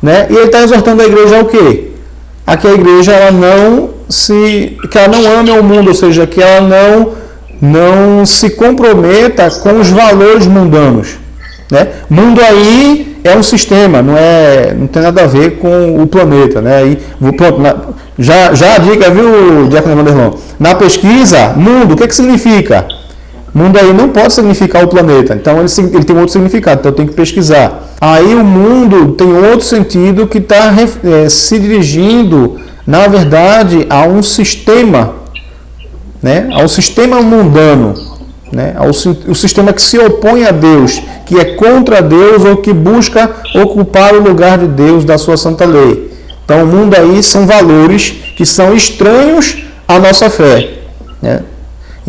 Speaker 1: Né? E ele está exortando a igreja ao quê? A que a igreja ela não ame o mundo, ou seja, que ela não se comprometa com os valores mundanos. Né? Mundo aí é um sistema, não tem nada a ver com o planeta. Né? E, pronto, já a dica, viu, Diácono Vanderlon? Na pesquisa, mundo, o que significa? Mundo aí não pode significar o planeta, então ele tem outro significado, então eu tenho que pesquisar. Aí o mundo tem outro sentido que está se dirigindo, na verdade, a um sistema, né? Ao sistema mundano, né? O sistema que se opõe a Deus, que é contra Deus ou que busca ocupar o lugar de Deus da sua santa lei. Então o mundo aí são valores que são estranhos à nossa fé, né?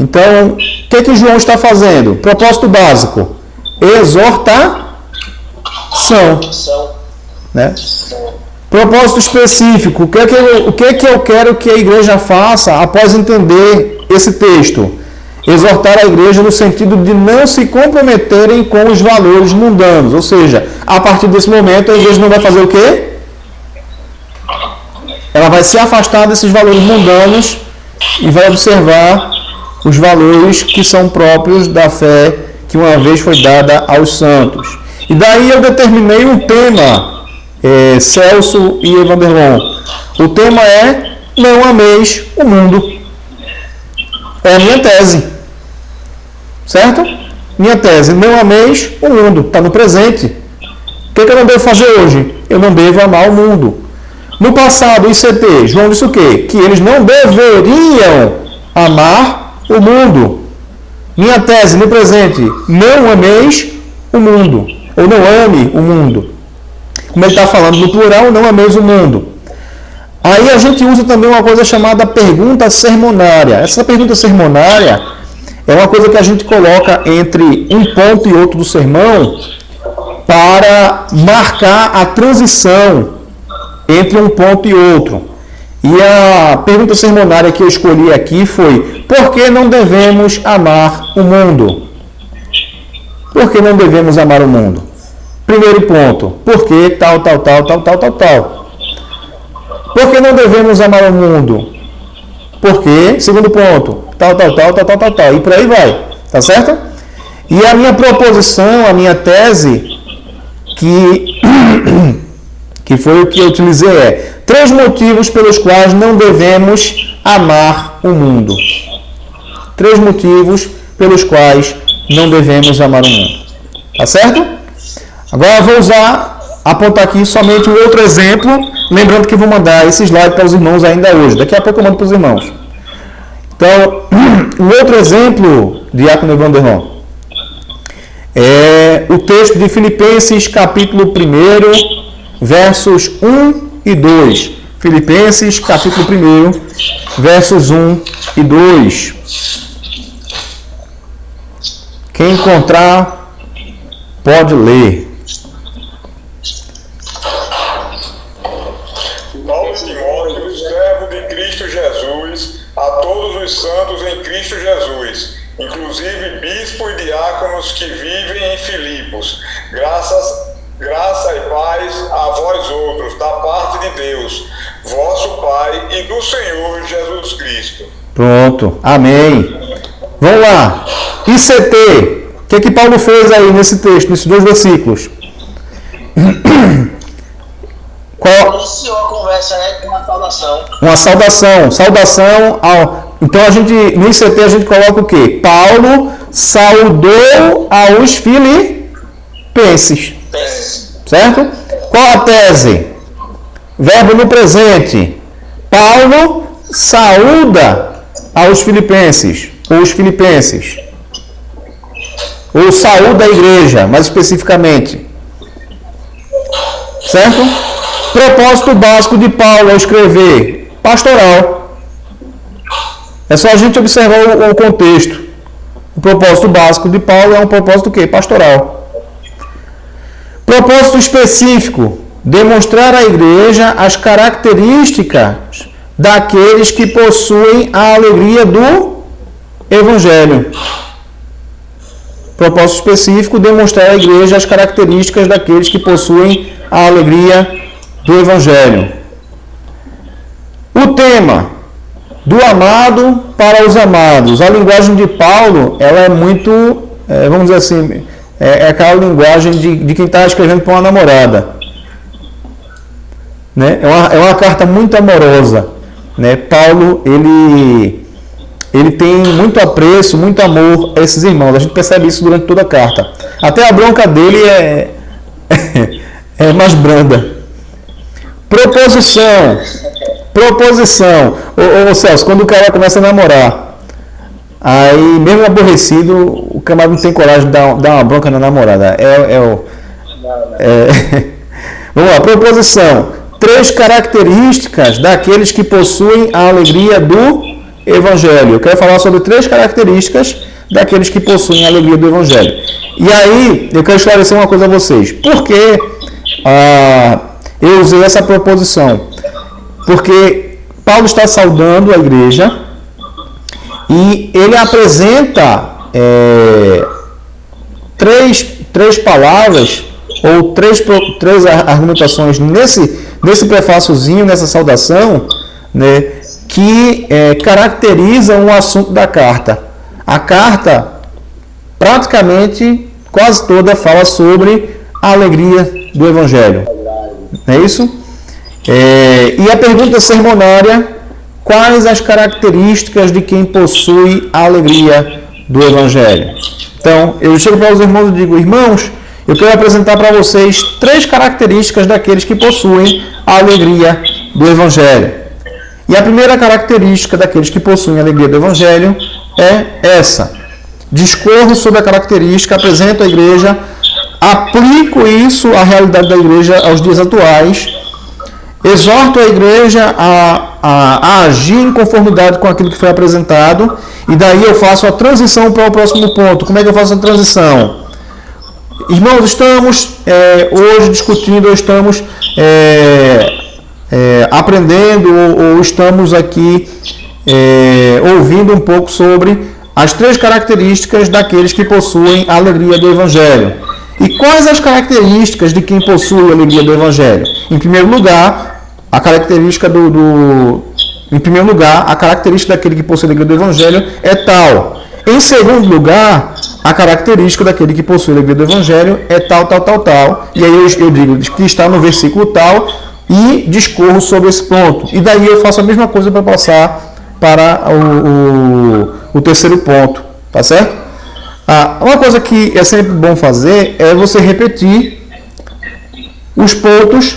Speaker 1: Então, o que João está fazendo? Propósito básico: exortação. Né? Propósito específico: o que eu quero que a igreja faça após entender esse texto? Exortar a igreja no sentido de não se comprometerem com os valores mundanos. Ou seja, a partir desse momento a igreja não vai fazer o quê? Ela vai se afastar desses valores mundanos e vai observar os valores que são próprios da fé que uma vez foi dada aos santos. E daí eu determinei um tema, Celso e Evanderlon. O tema é: não ameis o mundo. É a minha tese. Certo? Minha tese: não ameis o mundo. Está no presente. O que eu não devo fazer hoje? Eu não devo amar o mundo. No passado, ICT, João disse o quê? Que eles não deveriam amar o mundo. Minha tese no presente: não ameis o mundo, ou não ame o mundo. Como ele está falando no plural, não ameis o mundo. Aí a gente usa também uma coisa chamada pergunta sermonária. Essa pergunta sermonária é uma coisa que a gente coloca entre um ponto e outro do sermão para marcar a transição entre um ponto e outro. E a pergunta sermonária que eu escolhi aqui foi: por que não devemos amar o mundo? Por que não devemos amar o mundo? Primeiro ponto: por que tal. Por que não devemos amar o mundo? Porque, segundo ponto, tal. E por aí vai. Tá certo? E a minha proposição, a minha tese, que foi o que eu utilizei, é: 3 motivos pelos quais não devemos amar o mundo. 3 motivos pelos quais não devemos amar o mundo. Tá certo? Agora eu vou apontar aqui somente um outro exemplo, lembrando que eu vou mandar esse slide para os irmãos ainda hoje. Daqui a pouco eu mando para os irmãos. Então, um outro exemplo, Diácono Vanderlon, é o texto de Filipenses, capítulo 1, versos 1 e 2. Filipenses, capítulo 1, versos 1 e 2. Quem encontrar, pode ler.
Speaker 2: Paulo e Timóteo, servo de Cristo Jesus, a todos os santos em Cristo Jesus, inclusive bispos e diáconos que vivem em Filipos. Graça e paz a vós outros, da parte de Deus, vosso Pai e do Senhor Jesus Cristo.
Speaker 1: Pronto, amém. Vamos lá. ICT, o que Paulo fez aí nesse texto, nesses 2 versículos?
Speaker 3: Iniciou a conversa, né, com uma saudação.
Speaker 1: Uma saudação ao... Então no ICT a gente coloca o quê? Paulo saudou aos filipenses. Certo? Qual a tese? Verbo no presente. Paulo saúda aos filipenses, ou os filipenses. Ou saúda a igreja, mais especificamente. Certo? Propósito básico de Paulo ao escrever: pastoral. É só a gente observar o contexto. O propósito básico de Paulo é um propósito o quê? Pastoral. Propósito específico: demonstrar à igreja as características daqueles que possuem a alegria do Evangelho. Propósito específico: demonstrar à igreja as características daqueles que possuem a alegria do Evangelho. O tema: do amado para os amados. A linguagem de Paulo, ela é muito, vamos dizer assim, é aquela linguagem de quem está escrevendo para uma namorada. Né? É uma carta muito amorosa. Né? Paulo, ele tem muito apreço, muito amor a esses irmãos. A gente percebe isso durante toda a carta. Até a bronca dele é mais branda. Proposição. Ô Celso, quando o cara começa a namorar, aí mesmo aborrecido, o camarada não tem coragem de dar uma bronca na namorada. Vamos lá, proposição. 3 características daqueles que possuem a alegria do Evangelho. Eu quero falar sobre 3 características daqueles que possuem a alegria do Evangelho. E aí, eu quero esclarecer uma coisa a vocês. Por que eu usei essa proposição? Porque Paulo está saudando a igreja e ele apresenta três palavras ou três argumentações nesse prefáciozinho, nessa saudação, né, que caracterizam o assunto da carta. A carta, praticamente, quase toda fala sobre a alegria do Evangelho. Não é isso? E a pergunta sermonária: quais as características de quem possui a alegria do Evangelho? Então, eu chego para os irmãos e digo: irmãos, eu quero apresentar para vocês 3 características daqueles que possuem a alegria do Evangelho. E a primeira característica daqueles que possuem a alegria do Evangelho é essa: discorro sobre a característica, apresento à igreja, aplico isso à realidade da igreja aos dias atuais, exorto a igreja a agir em conformidade com aquilo que foi apresentado, e daí eu faço a transição para o próximo ponto. Como é que eu faço a transição? Irmãos, estamos hoje discutindo, estamos aprendendo ou estamos aqui ouvindo um pouco sobre as 3 características daqueles que possuem a alegria do Evangelho. E quais as características de quem possui a alegria do Evangelho? Em primeiro lugar, a característica a característica daquele que possui a alegria do Evangelho é tal. Em segundo lugar, a característica daquele que possui a alegria do Evangelho é tal. E aí eu digo que está no versículo tal e discorro sobre esse ponto. E daí eu faço a mesma coisa para passar para o terceiro ponto. Tá certo? Uma coisa que é sempre bom fazer é você repetir os pontos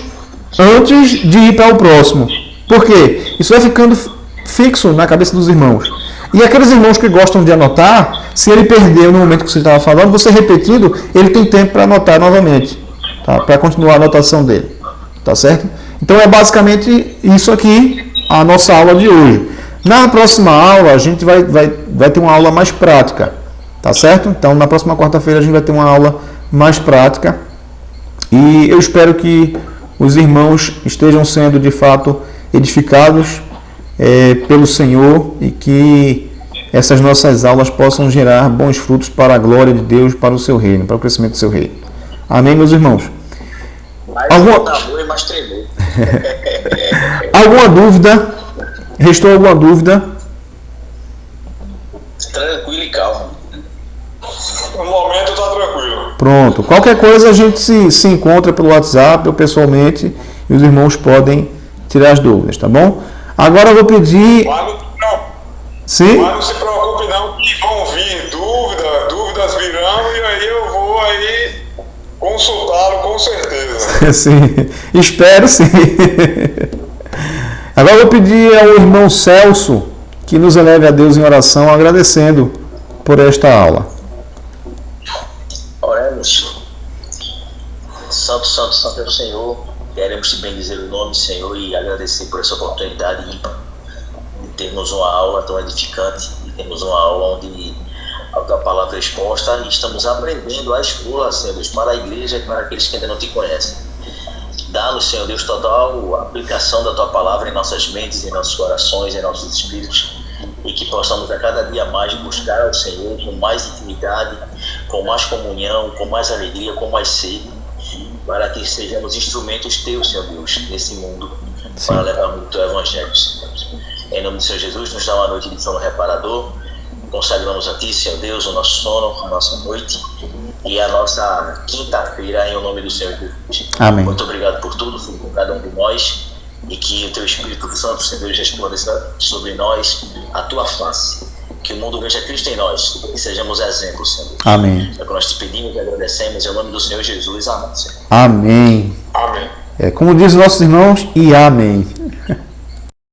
Speaker 1: antes de ir para o próximo. Por quê? Isso vai ficando fixo na cabeça dos irmãos. E aqueles irmãos que gostam de anotar, se ele perdeu no momento que você estava falando, você repetindo, ele tem tempo para anotar novamente, tá? Para continuar a anotação dele. Tá certo? Então é basicamente isso aqui, a nossa aula de hoje. Na próxima aula, a gente vai ter uma aula mais prática. Tá certo? Então, na próxima quarta-feira a gente vai ter uma aula mais prática. E eu espero que os irmãos estejam sendo, de fato, edificados pelo Senhor e que essas nossas aulas possam gerar bons frutos para a glória de Deus, para o seu reino, para o crescimento do seu reino. Amém, meus irmãos? Alguma dúvida? Restou alguma dúvida?
Speaker 3: Tranquilo e calmo.
Speaker 2: No momento está tranquilo.
Speaker 1: Pronto. Qualquer coisa a gente se encontra pelo WhatsApp ou pessoalmente e os irmãos podem tirar as dúvidas, tá bom? Agora eu vou pedir... Sim?
Speaker 2: Mas não se preocupe não, que vão vir dúvidas virão e aí eu vou aí consultá-lo com certeza.
Speaker 1: Sim, espero sim. Agora eu vou pedir ao irmão Celso que nos eleve a Deus em oração, agradecendo por esta aula.
Speaker 3: Oremos. Santo, santo, santo é o Senhor. Queremos te bendizer o nome, Senhor, e agradecer por essa oportunidade ímpar de termos uma aula tão edificante, de termos uma aula onde a tua palavra exposta e estamos aprendendo a expô-la, Senhor Deus, para a igreja e para aqueles que ainda não te conhecem. Dá-nos, Senhor Deus, total aplicação da tua palavra em nossas mentes, em nossos corações, em nossos espíritos, e que possamos a cada dia mais buscar ao Senhor com mais intimidade, com mais comunhão, com mais alegria, com mais sede, para que sejamos instrumentos teus, Senhor Deus, nesse mundo, para levarmos o teu evangelho, Senhor. Em nome do Senhor Jesus, nos dá uma noite de sono reparador. Consagramos a ti, Senhor Deus, o nosso sono, a nossa noite e a nossa quinta-feira, em nome do Senhor Jesus.
Speaker 1: Amém.
Speaker 3: Muito obrigado por tudo, por cada um de nós, e que o teu Espírito Santo, Senhor Deus, resplandeça sobre nós a tua face. Que o mundo veja Cristo em nós e sejamos exemplos, Senhor.
Speaker 1: Amém.
Speaker 3: É o que nós te pedimos e agradecemos, em nome do Senhor Jesus. Amém, Senhor.
Speaker 1: Amém.
Speaker 2: Amém.
Speaker 1: Como diz nossos irmãos, e amém.